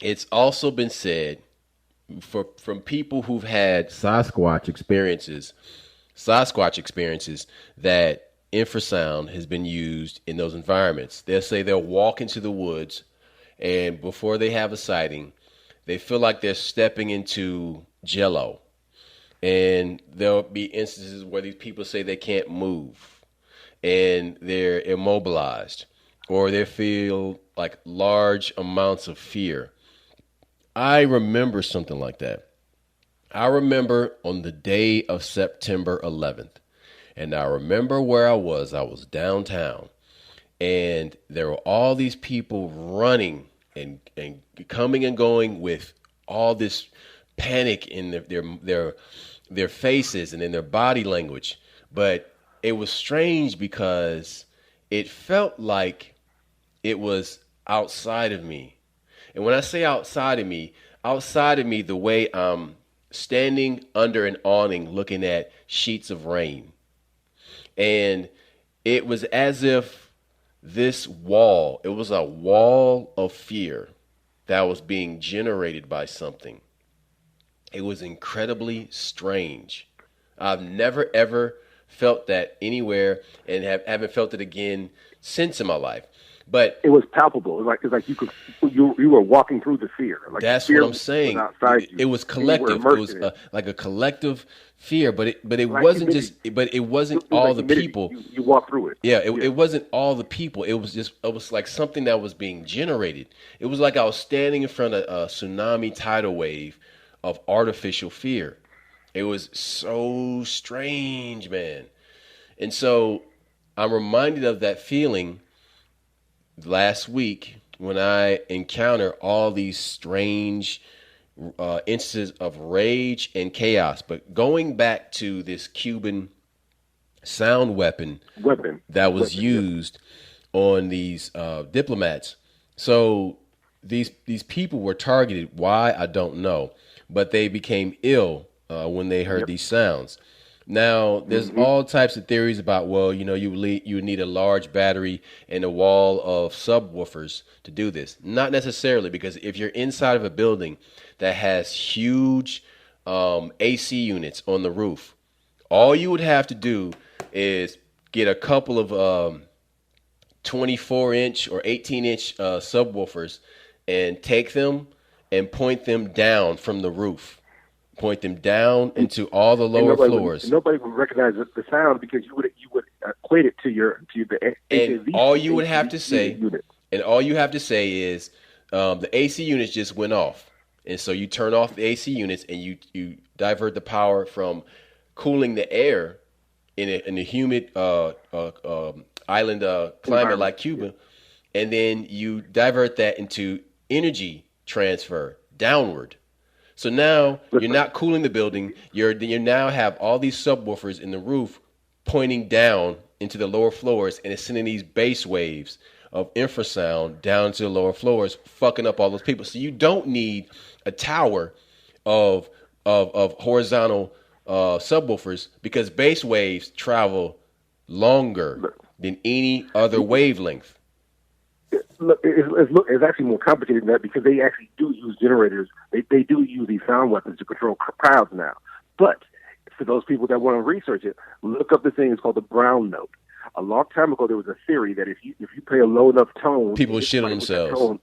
it's also been said from people who've had Sasquatch experiences that infrasound has been used in those environments. They'll say they'll walk into the woods, and before they have a sighting, they feel like they're stepping into jello. And there'll be instances where these people say they can't move and they're immobilized, or they feel like large amounts of fear. I remember something like that. I remember on the day of September 11th, and I remember where I was. I was downtown, and there were all these people running and coming and going with all this panic in their faces and in their body language. But it was strange because it felt like it was outside of me. And when I say outside of me, the way I'm standing under an awning looking at sheets of rain. And it was as if it was a wall of fear that was being generated by something. It was incredibly strange. I've never, ever felt that anywhere, and haven't felt it again since in my life. But it was palpable. It was like you were walking through the fear. Like that's the fear what I'm saying. It was collective. It was like a collective fear, but it like wasn't just. But it wasn't all the people. You walk through it. Yeah, it wasn't all the people. It was like something that was being generated. It was like I was standing in front of a tsunami tidal wave of artificial fear. It was so strange, man. And so I'm reminded of that feeling last week when I encountered all these strange instances of rage and chaos. But going back to this Cuban sound weapon that was used on these diplomats. So these people were targeted. Why? I don't know. But they became ill when they heard these sounds. Now, there's all types of theories about, well, you would need a large battery and a wall of subwoofers to do this. Not necessarily, because if you're inside of a building that has huge AC units on the roof, all you would have to do is get a couple of 24-inch or 18-inch subwoofers and take them and point them down from the roof. Point them down into all the lower floors. Nobody would recognize the sound because you would equate it to the and all you would have to say unit. And all you have to say is the AC units just went off, and so you turn off the AC units and you divert the power from cooling the air in a humid island climate like Cuba, and then you divert that into energy transfer downward. So now you're not cooling the building. You now have all these subwoofers in the roof pointing down into the lower floors, and it's sending these bass waves of infrasound down to the lower floors, fucking up all those people. So you don't need a tower of horizontal subwoofers because bass waves travel longer than any other wavelength. Look, it's actually more complicated than that because they actually do use generators. They do use these sound weapons to control crowds now. But For those people that want to research it, look up the thing. It's called the Brown note. A long time ago, there was a theory that if you play a low enough tone, people shit on themselves.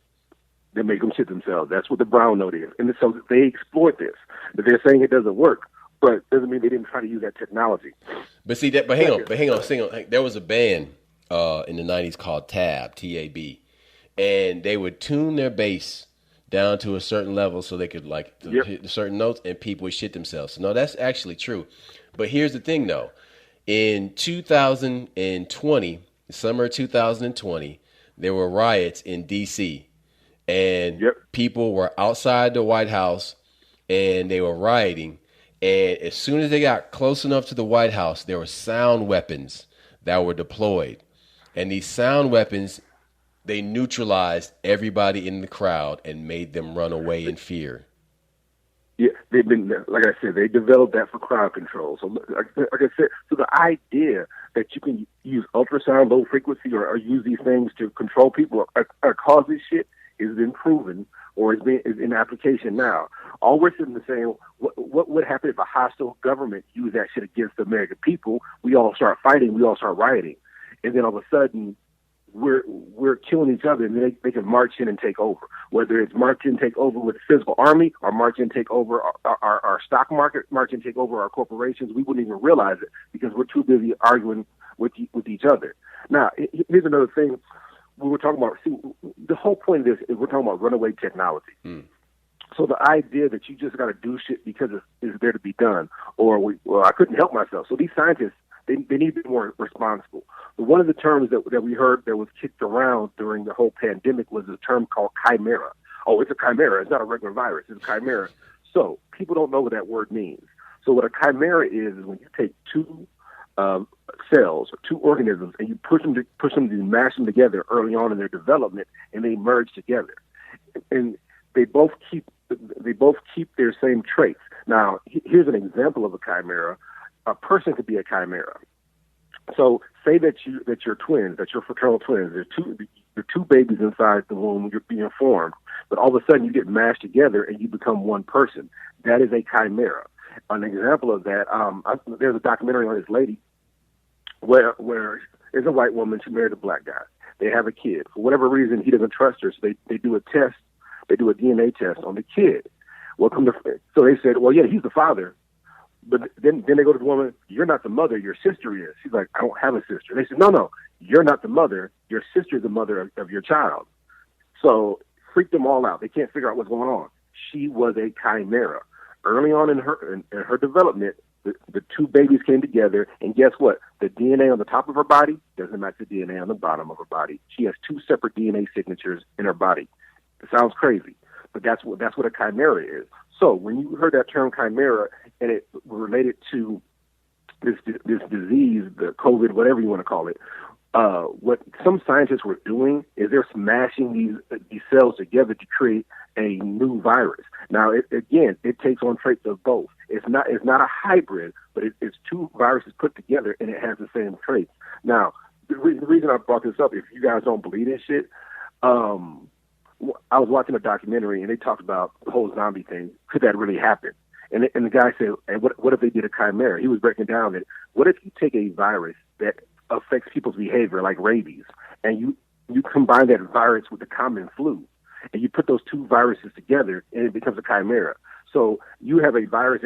They make them shit themselves. That's what the Brown note is. And so they exploit this. But they're saying it doesn't work, but doesn't mean they didn't try to use that technology. But see that. But hang on. There was a band in the '90s called T-A-B, and they would tune their bass down to a certain level so they could hit certain notes, and people would shit themselves. So no, that's actually true. But here's the thing, though. In 2020, summer 2020, there were riots in D.C. and people were outside the White House and they were rioting. And as soon as they got close enough to the White House, there were sound weapons that were deployed. And these sound weapons, they neutralized everybody in the crowd and made them run away in fear. Yeah, they've been, like I said, they developed that for crowd control. So, like I said, so the idea that you can use ultrasound, low frequency, or use these things to control people or cause this shit has been proven or is in application now. All we're sitting there saying, what would happen if a hostile government used that shit against the American people? We all start fighting, we all start rioting, and then all of a sudden, we're killing each other, and they can march in and take over. Whether it's march in and take over with a physical army, or march in and take over our stock market, march in and take over our corporations, we wouldn't even realize it because we're too busy arguing with each other. Now, here's another thing we were talking about. See, the whole point of this is we're talking about runaway technology. So the idea that you just got to do shit because it's there to be done, or I couldn't help myself. So these scientists, they need to be more responsible. But one of the terms that we heard that was kicked around during the whole pandemic was a term called chimera. Oh, it's a chimera. It's not a regular virus. It's a chimera. So people don't know what that word means. So what a chimera is when you take two cells or two organisms and you push them to mash them together early on in their development, and they merge together, and they both keep their same traits. Now, here's an example of a chimera. A person could be a chimera. So say that you're twins, that you're fraternal twins. There's two babies inside the womb. You're being formed, but all of a sudden you get mashed together and you become one person. That is a chimera. An example of that, there's a documentary on this lady where there's a white woman. She married a black guy. They have a kid. For whatever reason, he doesn't trust her, so they do a test. They do a DNA test on the kid. So they said, well, yeah, he's the father. But then they go to the woman, you're not the mother, your sister is. She's like, I don't have a sister. They said, no, you're not the mother, your sister is the mother of your child. So freaked them all out. They can't figure out what's going on. She was a chimera. Early on in her development, the two babies came together, and guess what? The DNA on the top of her body doesn't match the DNA on the bottom of her body. She has two separate DNA signatures in her body. It sounds crazy, but that's what a chimera is. So when you heard that term chimera and it related to this disease, the COVID, whatever you want to call it, what some scientists were doing is they're smashing these cells together to create a new virus. Now, it takes on traits of both. It's not a hybrid, but it's two viruses put together and it has the same traits. Now, the reason I brought this up, if you guys don't believe this shit, I was watching a documentary and they talked about the whole zombie thing. Could that really happen? And the guy said, and what if they did a chimera? He was breaking down that what if you take a virus that affects people's behavior, like rabies, and you combine that virus with the common flu, and you put those two viruses together, and it becomes a chimera. So you have a virus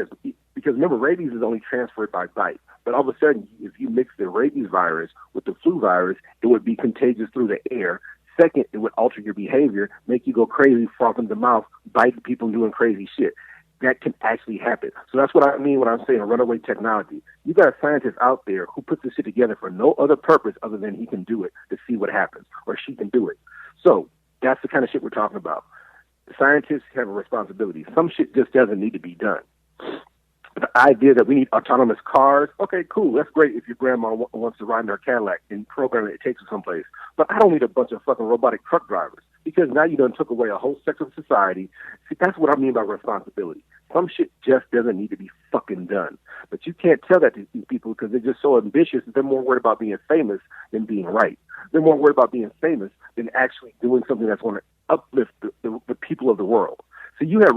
because remember, rabies is only transferred by bite. But all of a sudden, if you mix the rabies virus with the flu virus, it would be contagious through the air. Second, it would alter your behavior, make you go crazy, frothing the mouth, biting people, and doing crazy shit. That can actually happen. So that's what I mean when I'm saying runaway technology. You got a scientist out there who puts this shit together for no other purpose other than he can do it to see what happens, or she can do it. So that's the kind of shit we're talking about. Scientists have a responsibility. Some shit just doesn't need to be done. The idea that we need autonomous cars, okay, cool, that's great if your grandma wants to ride in her Cadillac and program it, it takes her someplace. But I don't need a bunch of fucking robotic truck drivers, because now you done took away a whole section of society. See, that's what I mean by responsibility. Some shit just doesn't need to be fucking done. But you can't tell that to these people because they're just so ambitious that they're more worried about being famous than being right. They're more worried about being famous than actually doing something that's going to uplift the people of the world. So you have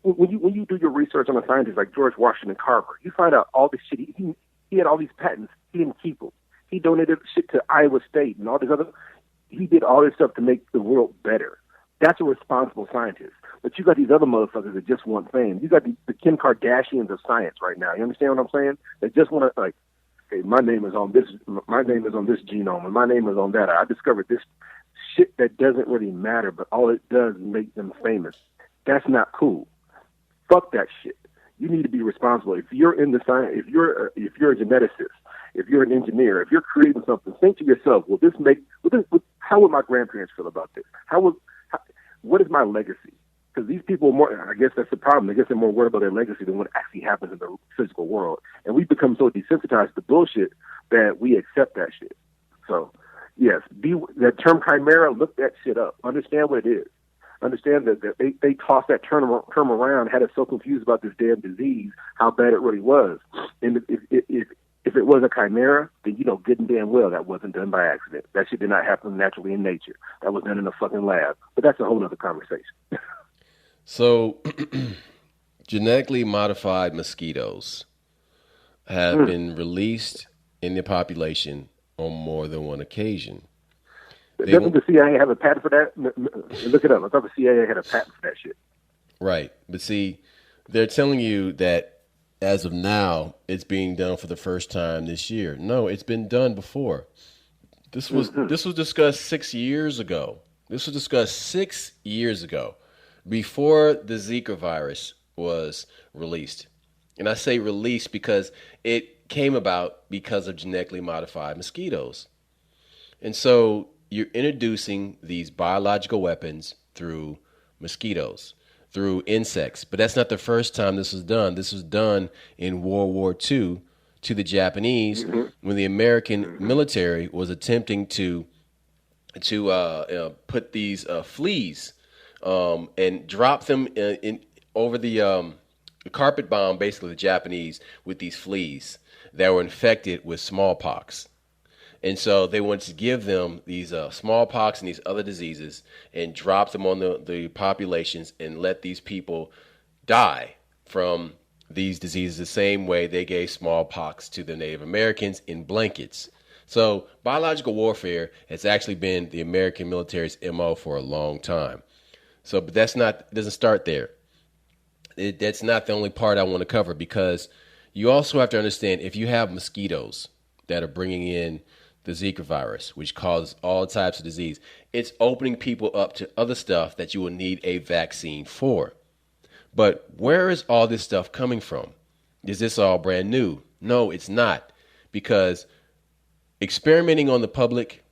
when you do your research on a scientist like George Washington Carver, you find out all this shit. He had all these patents. He didn't keep them. He donated shit to Iowa State and all this other. He did all this stuff to make the world better. That's a responsible scientist. But you got these other motherfuckers that just want fame. You got the Kim Kardashians of science right now. You understand what I'm saying? They just want to like, hey, my name is on this genome, and my name is on that. I discovered this shit that doesn't really matter, but all it does is make them famous. That's not cool. Fuck that shit. You need to be responsible. If you're in the science, if you're a geneticist, if you're an engineer, if you're creating something, think to yourself, how would my grandparents feel about this? What is my legacy? Because these people are more, I guess that's the problem. I guess they're more worried about their legacy than what actually happens in the physical world. And we've become so desensitized to bullshit that we accept that shit. So, yes, that term chimera, look that shit up. Understand what it is. Understand that they tossed that term around, had us so confused about this damn disease, how bad it really was. And if it was a chimera, then you know good and damn well that wasn't done by accident. That shit did not happen naturally in nature. That was done in a fucking lab. But that's a whole other conversation. So, genetically modified mosquitoes have been released in the population on more than one occasion. Doesn't the CIA have a patent for that? Look it up. I thought the CIA had a patent for that shit. Right. But see, they're telling you that as of now, it's being done for the first time this year. No, it's been done before. This was discussed 6 years ago. This was discussed 6 years ago, before the Zika virus was released. And I say released because it came about because of genetically modified mosquitoes. And so you're introducing these biological weapons through mosquitoes, through insects. But that's not the first time this was done. This was done in World War II to the Japanese when the American military was attempting to put these fleas and drop them over the carpet bomb, basically the Japanese, with these fleas that were infected with smallpox. And so they wanted to give them these smallpox and these other diseases and drop them on the populations and let these people die from these diseases the same way they gave smallpox to the Native Americans in blankets. So biological warfare has actually been the American military's MO for a long time. So, but it doesn't start there. That's not the only part I want to cover, because you also have to understand, if you have mosquitoes that are bringing in the Zika virus, which causes all types of disease, it's opening people up to other stuff that you will need a vaccine for. But where is all this stuff coming from? Is this all brand new? No, it's not, because experimenting on the public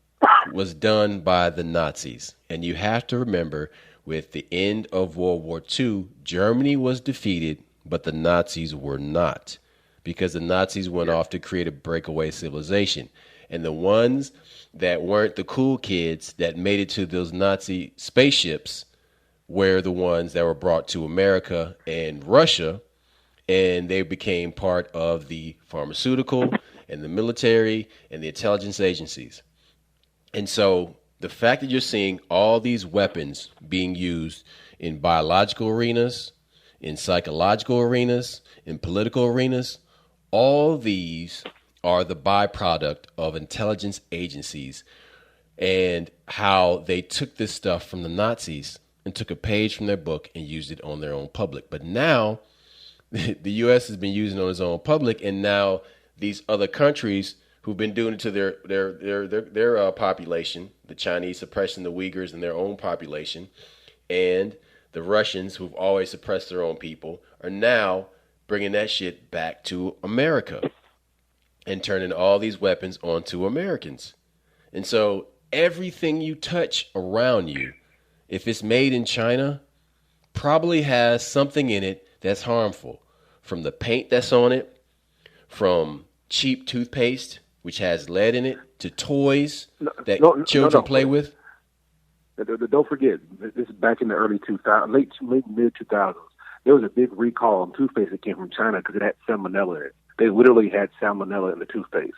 was done by the Nazis. And you have to remember, with the end of World War II, Germany was defeated, but the Nazis were not, because the Nazis went off to create a breakaway civilization. And the ones that weren't the cool kids that made it to those Nazi spaceships were the ones that were brought to America and Russia, and they became part of the pharmaceutical and the military and the intelligence agencies. And so the fact that you're seeing all these weapons being used in biological arenas, in psychological arenas, in political arenas, all these are the byproduct of intelligence agencies and how they took this stuff from the Nazis and took a page from their book and used it on their own public. But now the U.S. has been using it on its own public, and now these other countries who've been doing it to their population, the Chinese suppressing the Uyghurs in their own population, and the Russians, who've always suppressed their own people, are now bringing that shit back to America and turning all these weapons onto Americans. And so everything you touch around you, if it's made in China, probably has something in it that's harmful. From the paint that's on it, from cheap toothpaste, which has lead in it, to toys that children play with. Don't forget, this is back in the early 2000s, late mid 2000s. There was a big recall on toothpaste that came from China because it had salmonella in it. They literally had salmonella in the toothpaste.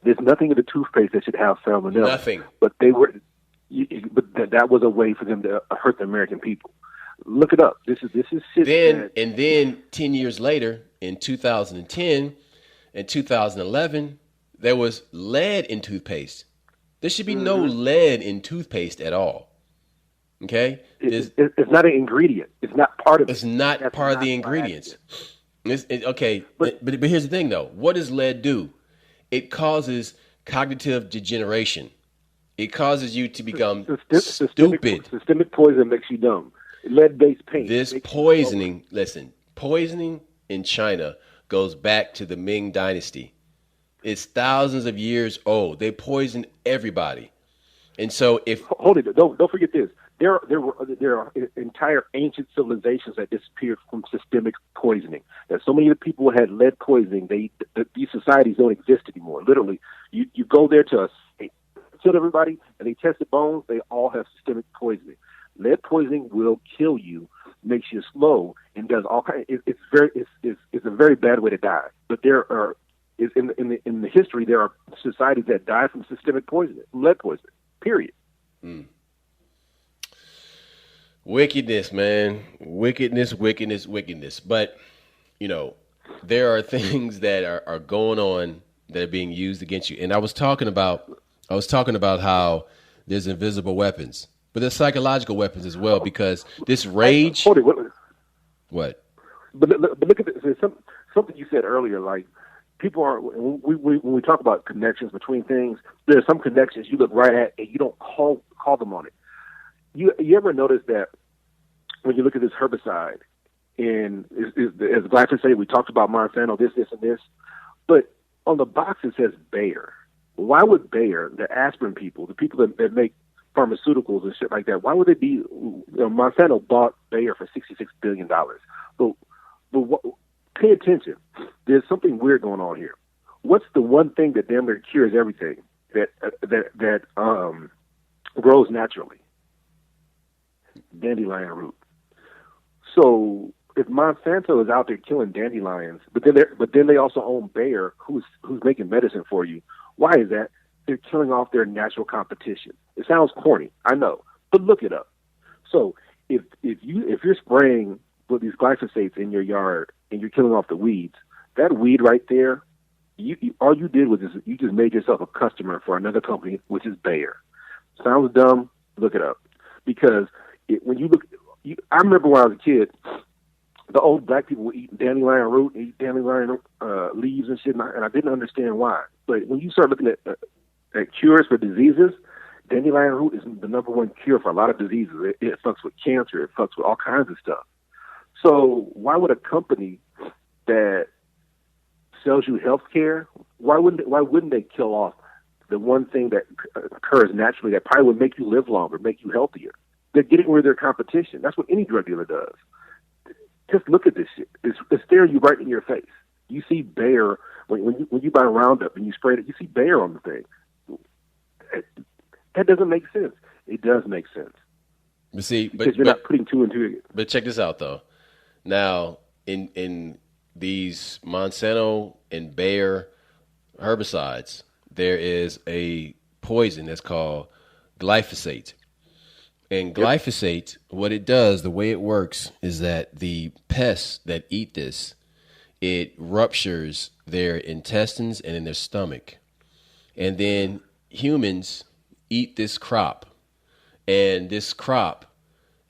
There's nothing in the toothpaste that should have salmonella. Nothing. But that was a way for them to hurt the American people. Look it up. This is shit. Then 10 years later, in 2010 and 2011, there was lead in toothpaste. There should be no lead in toothpaste at all. Okay? It's not an ingredient. It's not part of it. It's not part of the ingredients. Okay, but here's the thing, though. What does lead do? It causes cognitive degeneration. It causes you to become stupid. Systemic poison makes you dumb. Lead-based paint. This poisoning, listen, poisoning in China goes back to the Ming Dynasty. It's thousands of years old. They poisoned everybody. And so if... Hold it. Don't forget this. There are entire ancient civilizations that disappeared from systemic poisoning. That so many of the people who had lead poisoning, these societies don't exist anymore. Literally, you go there to kill everybody, and they test the bones. They all have systemic poisoning. Lead poisoning will kill you, makes you slow, and does all kinds. It's a very bad way to die. But there are in the history there are societies that die from systemic poisoning, from lead poisoning. Period. Mm. Wickedness, man. Wickedness. But, there are things that are going on that are being used against you. And I was talking about how there's invisible weapons, but there's psychological weapons as well, because this rage. What? But look at this. There's something you said earlier, like people are, when we talk about connections between things, there's some connections you look right at and you don't call them on it. You ever notice that when you look at this herbicide, and as glyphosate, we talked about Monsanto, this, and this, but on the box it says Bayer. Why would Bayer, the aspirin people, the people that make pharmaceuticals and shit like that, why would they be? Monsanto bought Bayer for $66 billion. But pay attention. There's something weird going on here. What's the one thing that damn near cures everything that grows naturally? Dandelion root. So if Monsanto is out there killing dandelions, but then they also own Bayer, who's making medicine for you. Why is that? They're killing off their natural competition. It sounds corny, I know, but look it up. So if you're spraying with these glyphosates in your yard and you're killing off the weeds, that weed right there, all you did was you just made yourself a customer for another company, which is Bayer. Sounds dumb? Look it up, because when you look, I remember when I was a kid, the old black people were eating dandelion root, and dandelion leaves and shit, and I didn't understand why. But when you start looking at cures for diseases, dandelion root is the number one cure for a lot of diseases. It fucks with cancer. It fucks with all kinds of stuff. So why would a company that sells you health care, why wouldn't they kill off the one thing that occurs naturally that probably would make you live longer, make you healthier? They're getting rid of their competition. That's what any drug dealer does. Just look at this shit. It's staring you right in your face. You see Bayer when you buy Roundup and you spray it. You see Bayer on the thing. That doesn't make sense. It does make sense. But see, because you're not putting two and two. But check this out, though. Now, in these Monsanto and Bayer herbicides, there is a poison that's called glyphosate. And glyphosate, what it does, the way it works, is that the pests that eat this, it ruptures their intestines and in their stomach. And then humans eat this crop. And this crop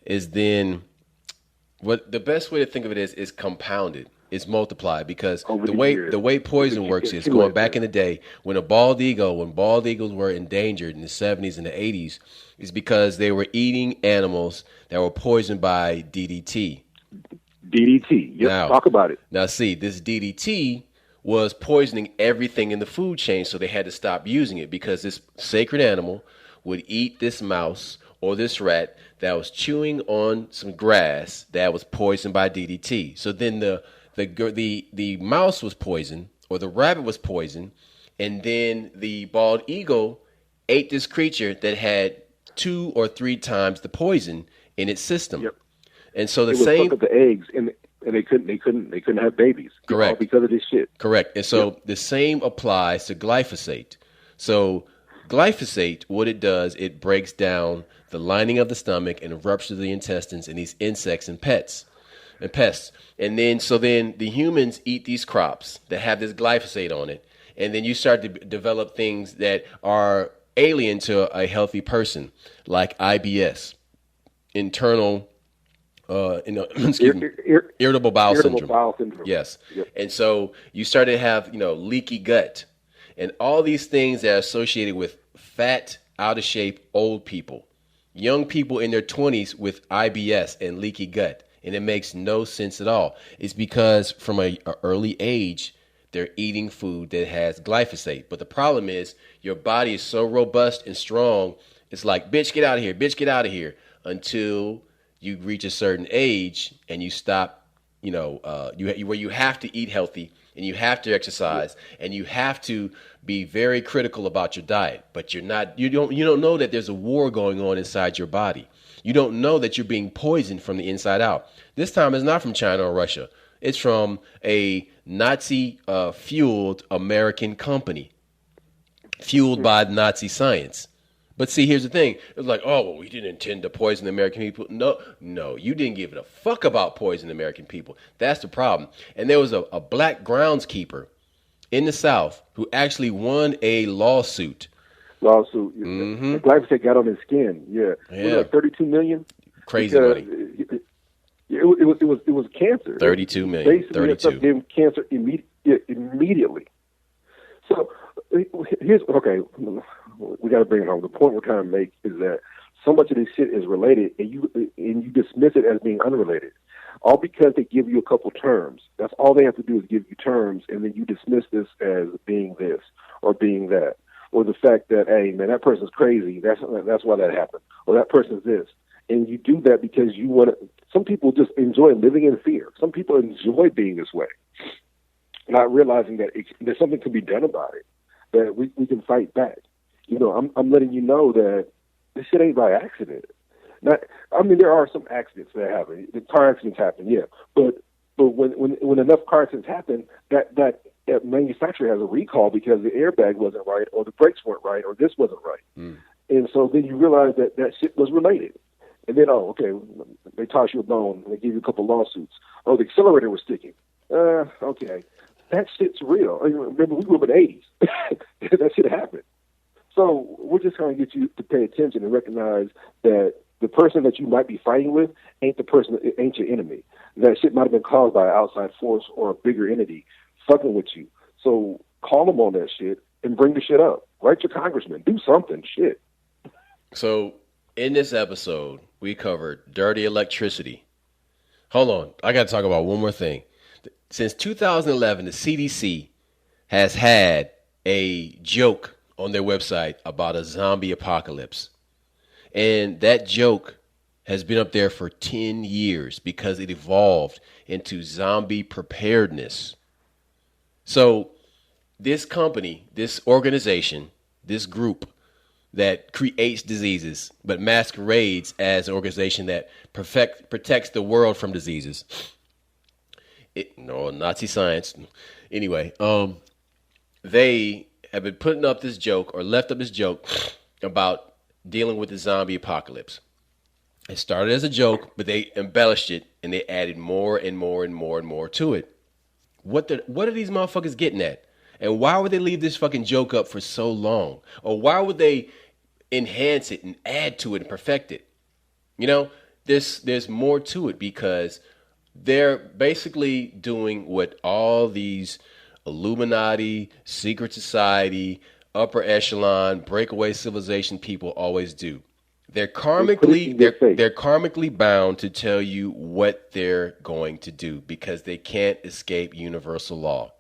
is then, what the best way to think of it is compounded. It's multiplied, because the way poison works is, going back in the day when bald eagles were endangered in the 70s and the 80s, is because they were eating animals that were poisoned by DDT. DDT. Yep. Talk about it. Now, see, this DDT was poisoning everything in the food chain, so they had to stop using it, because this sacred animal would eat this mouse or this rat that was chewing on some grass that was poisoned by DDT. So then the mouse was poisoned, or the rabbit was poisoned, and then the bald eagle ate this creature that had 2 or 3 times the poison in its system. Yep. And so it would fuck up the eggs, and they couldn't have babies. Correct. Because of this shit. Correct. And so the same applies to glyphosate. So Glyphosate, what it does, it breaks down the lining of the stomach and ruptures the intestines in these insects and pests. And then the humans eat these crops that have this glyphosate on it. And then you start to develop things that are alien to a healthy person, like IBS, internal, irritable bowel syndrome. Yes. Yep. And so you start to have, leaky gut and all these things that are associated with fat, out of shape, old people, young people in their 20s with IBS and leaky gut. And it makes no sense at all. It's because from an early age, they're eating food that has glyphosate. But the problem is your body is so robust and strong. It's like, bitch, get out of here. Bitch, get out of here. Until you reach a certain age and you stop, where you have to eat healthy and you have to exercise and you have to be very critical about your diet. But you don't know that there's a war going on inside your body. You don't know that you're being poisoned from the inside out. This time it's not from China or Russia. It's from a Nazi fueled American company, fueled by Nazi science. But see, here's the thing. It's like, oh, well, we didn't intend to poison the American people. No, you didn't give a fuck about poisoning the American people. That's the problem. And there was a black groundskeeper in the South who actually won a lawsuit. Mm-hmm. Glyphosate got on his skin. Yeah. It was like $32 million. Crazy money. It was cancer. $32 million. Basically, that stuff gave him cancer immediately. So here's we got to bring it home. The point we're trying to make is that so much of this shit is related, and you dismiss it as being unrelated, all because they give you a couple terms. That's all they have to do is give you terms, and then you dismiss this as being this or being that, or the fact that, hey man, that person's crazy. That's why that happened, or that person's this, and you do that because you want to. Some people just enjoy living in fear. Some people enjoy being this way, not realizing that there's something to be done about it, that we can fight back. I'm letting you know that this shit ain't by accident. There are some accidents that happen. The car accidents happen, yeah. But when enough car accidents happen, that manufacturer has a recall because the airbag wasn't right, or the brakes weren't right, or this wasn't right. Mm. And so then you realize that shit was related. And then, they toss you a bone, and they give you a couple lawsuits. Oh, the accelerator was sticking. Okay. That shit's real. Remember, we grew up in the 80s. That shit happened. So we're just trying to get you to pay attention and recognize that the person that you might be fighting with ain't your enemy. That shit might have been caused by an outside force or a bigger entity fucking with you. So call them on that shit and bring the shit up. Write your congressman. Do something. Shit. So in this episode, we covered dirty electricity. Hold on. I got to talk about one more thing. Since 2011, the CDC has had a joke on their website about a zombie apocalypse. And that joke has been up there for 10 years because it evolved into zombie preparedness. So this company, this organization, this group that creates diseases but masquerades as an organization that protects the world from diseases. Nazi science. Anyway, they have been putting up this joke or left up this joke about dealing with the zombie apocalypse. It started as a joke, but they embellished it and they added more and more and more and more to it. What are these motherfuckers getting at? And why would they leave this fucking joke up for so long? Or why would they enhance it and add to it and perfect it? There's more to it because they're basically doing what all these Illuminati, secret society, upper echelon, breakaway civilization people always do. They're karmically bound to tell you what they're going to do because they can't escape universal law.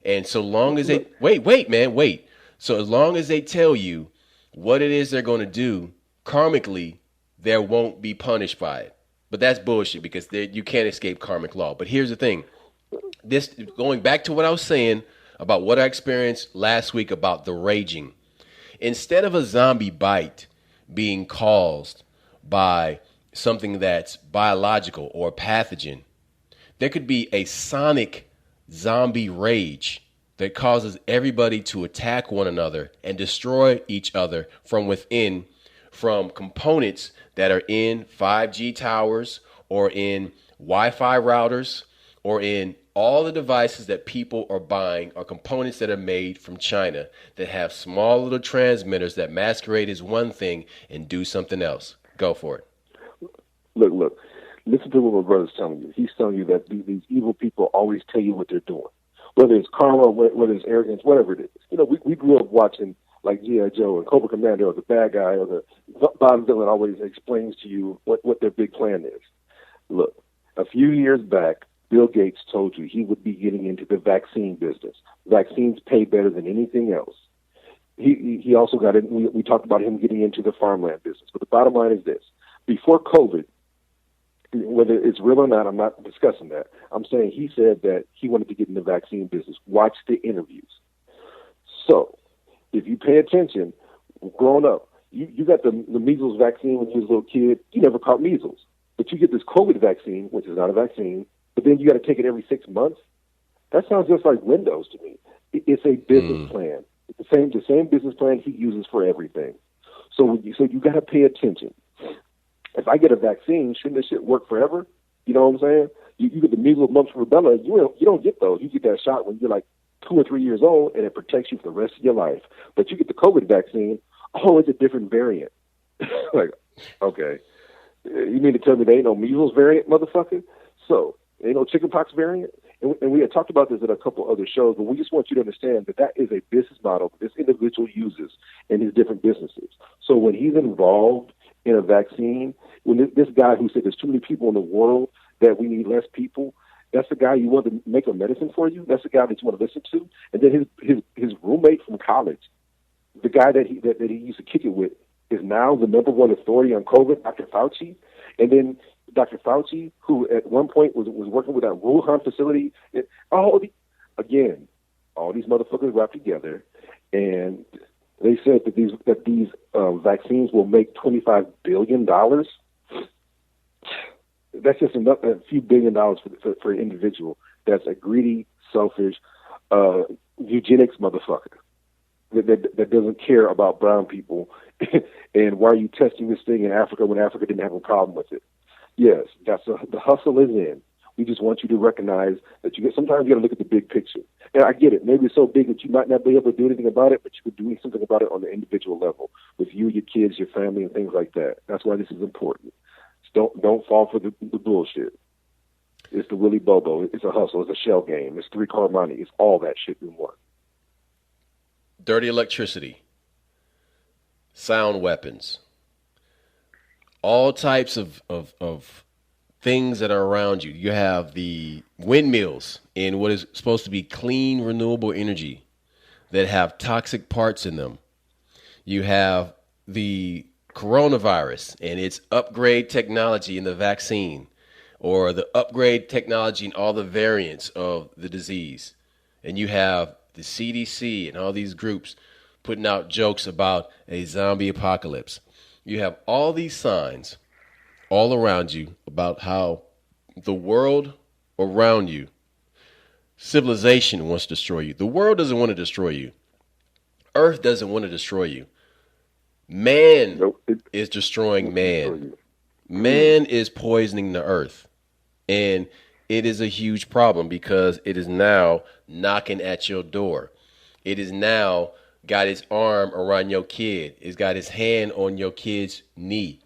And so long as they wait. So as long as they tell you what it is they're going to do, karmically, they won't be punished by it. But that's bullshit because you can't escape karmic law. But here's the thing. This going back to what I was saying about what I experienced last week about the raging. Instead of a zombie bite being caused by something that's biological or pathogen, there could be a sonic zombie rage that causes everybody to attack one another and destroy each other from within, from components that are in 5G towers or in Wi-Fi routers or in all the devices that people are buying are components that are made from China that have small little transmitters that masquerade as one thing and do something else. Go for it. Look. Listen to what my brother's telling you. He's telling you that these evil people always tell you what they're doing. Whether it's karma, whether it's arrogance, whatever it is. You know, we grew up watching like G.I. Joe and Cobra Commander, or the bad guy or the bottom villain always explains to you what their big plan is. Look, a few years back, Bill Gates told you he would be getting into the vaccine business. Vaccines pay better than anything else. He also got in. We talked about him getting into the farmland business. But the bottom line is this. Before COVID, whether it's real or not, I'm not discussing that. I'm saying he said that he wanted to get in the vaccine business. Watch the interviews. So, if you pay attention, growing up, you got the measles vaccine when you was a little kid. You never caught measles. But you get this COVID vaccine, which is not a vaccine, but then you got to take it every 6 months. That sounds just like Windows to me. It's a business plan. It's the same business plan he uses for everything. So you got to pay attention. If I get a vaccine, shouldn't this shit work forever? You know what I'm saying? You get the measles, mumps, rubella. You don't get those. You get that shot when you're like 2 or 3 years old, and it protects you for the rest of your life. But you get the COVID vaccine. Oh, it's a different variant. Like, okay, you mean to tell me there ain't no measles variant, motherfucker? So ain't no chickenpox variant? And we had talked about this in a couple other shows, but we just want you to understand that is a business model that this individual uses in his different businesses. So when he's involved in a vaccine, when this guy who said there's too many people in the world that we need less people, that's the guy you want to make a medicine for you. That's the guy that you want to listen to. And then his roommate from college, the guy that he used to kick it with, is now the number one authority on COVID, Dr. Fauci. And then Dr. Fauci, who at one point was working with that Wuhan facility, all these motherfuckers got together, and they said that these vaccines will make $25 billion. That's just a few $1 billion for an individual. That's a greedy, selfish, eugenics motherfucker that doesn't care about brown people. And why are you testing this thing in Africa when Africa didn't have a problem with it? Yes, the hustle is in. We just want you to recognize that sometimes you got to look at the big picture. And I get it. Maybe it's so big that you might not be able to do anything about it, but you could do something about it on the individual level with you, your kids, your family, and things like that. That's why this is important. Don't fall for the bullshit. It's the Willy Bobo. It's a hustle. It's a shell game. It's 3-card money. It's all that shit in one. Dirty electricity, sound weapons, all types of things that are around you. You have the windmills in what is supposed to be clean, renewable energy that have toxic parts in them. You have the coronavirus and its upgrade technology in the vaccine, or the upgrade technology in all the variants of the disease. And you have the CDC and all these groups putting out jokes about a zombie apocalypse. You have all these signs all around you about how the world around you, civilization wants to destroy you. The world doesn't want to destroy you. Earth doesn't want to destroy you. Man is destroying man. Man is poisoning the earth. And it is a huge problem because it is now knocking at your door. It is now got its arm around your kid. It's got its hand on your kid's knee.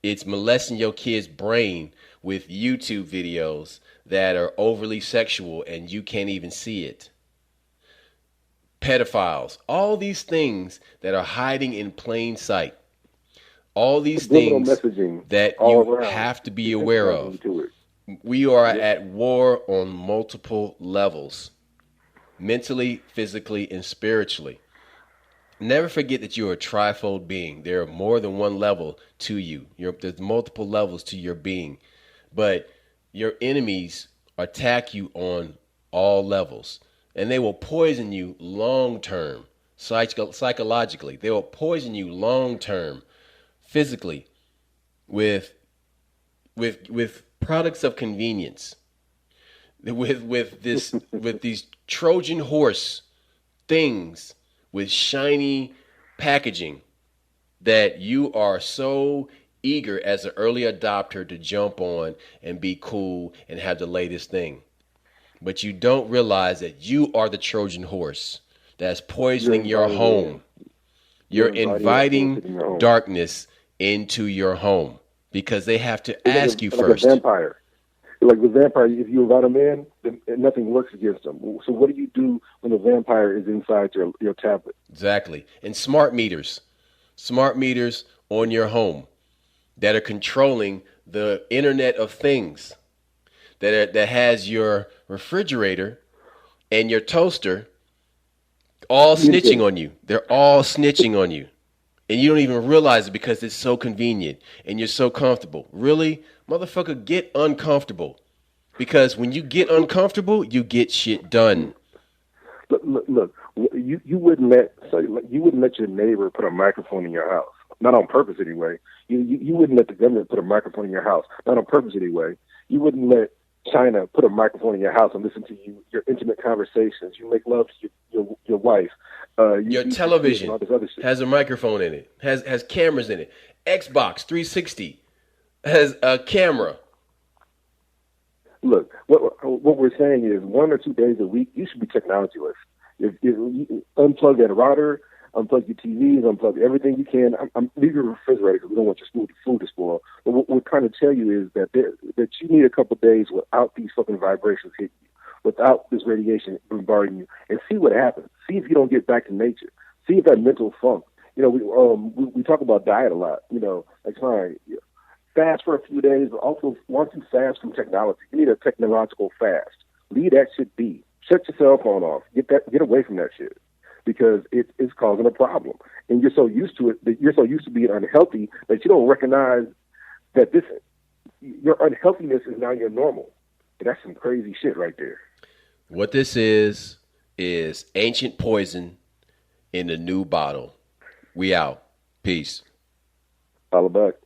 It's molesting your kid's brain with YouTube videos that are overly sexual and you can't even see it. Pedophiles, all these things that are hiding in plain sight. All these things that you have to be aware of. We are at war on multiple levels, mentally, physically, and spiritually. Never forget that you're a trifold being. There are more than one level to you. There's multiple levels to your being. But your enemies attack you on all levels. And they will poison you long-term, psychologically. They will poison you long-term, physically, with products of convenience. with this with these Trojan horse things with shiny packaging that you are so eager as an early adopter to jump on and be cool and have the latest thing. But you don't realize that you are the Trojan horse that's poisoning your home. You're inviting darkness into your home because they have to ask you first. Like a vampire. Like the vampire, if you invite him in, then nothing works against him. So what do you do when the vampire is inside your tablet? Exactly. And smart meters on your home that are controlling the Internet of Things, that has your refrigerator and your toaster all snitching on you. They're all snitching on you. And you don't even realize it because it's so convenient and you're so comfortable. Really? Motherfucker, get uncomfortable. Because when you get uncomfortable, you get shit done. Look, you wouldn't let your neighbor put a microphone in your house. Not on purpose anyway. You wouldn't let the government put a microphone in your house. Not on purpose anyway. You wouldn't let China put a microphone in your house and listen to your intimate conversations. You make love to your wife. Your television has a microphone in it. Has cameras in it. Xbox 360 has a camera. Look, what we're saying is 1 or 2 days a week you should be technologyless. If you unplug that router, unplug your TVs, unplug everything you can. Leave your refrigerator because we don't want your food to spoil. But what we're trying to tell you is that you need a couple of days without these fucking vibrations hitting you, without this radiation bombarding you, and see what happens. See if you don't get back to nature. See if that mental funk. We talk about diet a lot. Like fine, fast for a few days, but also once you fast from technology, you need a technological fast. Leave that shit be. Shut your cell phone off. Get away from that shit. Because it's causing a problem. And you're so used to it, that you're so used to being unhealthy that you don't recognize that your unhealthiness is now your normal. And that's some crazy shit right there. What this is ancient poison in a new bottle. We out. Peace. All about.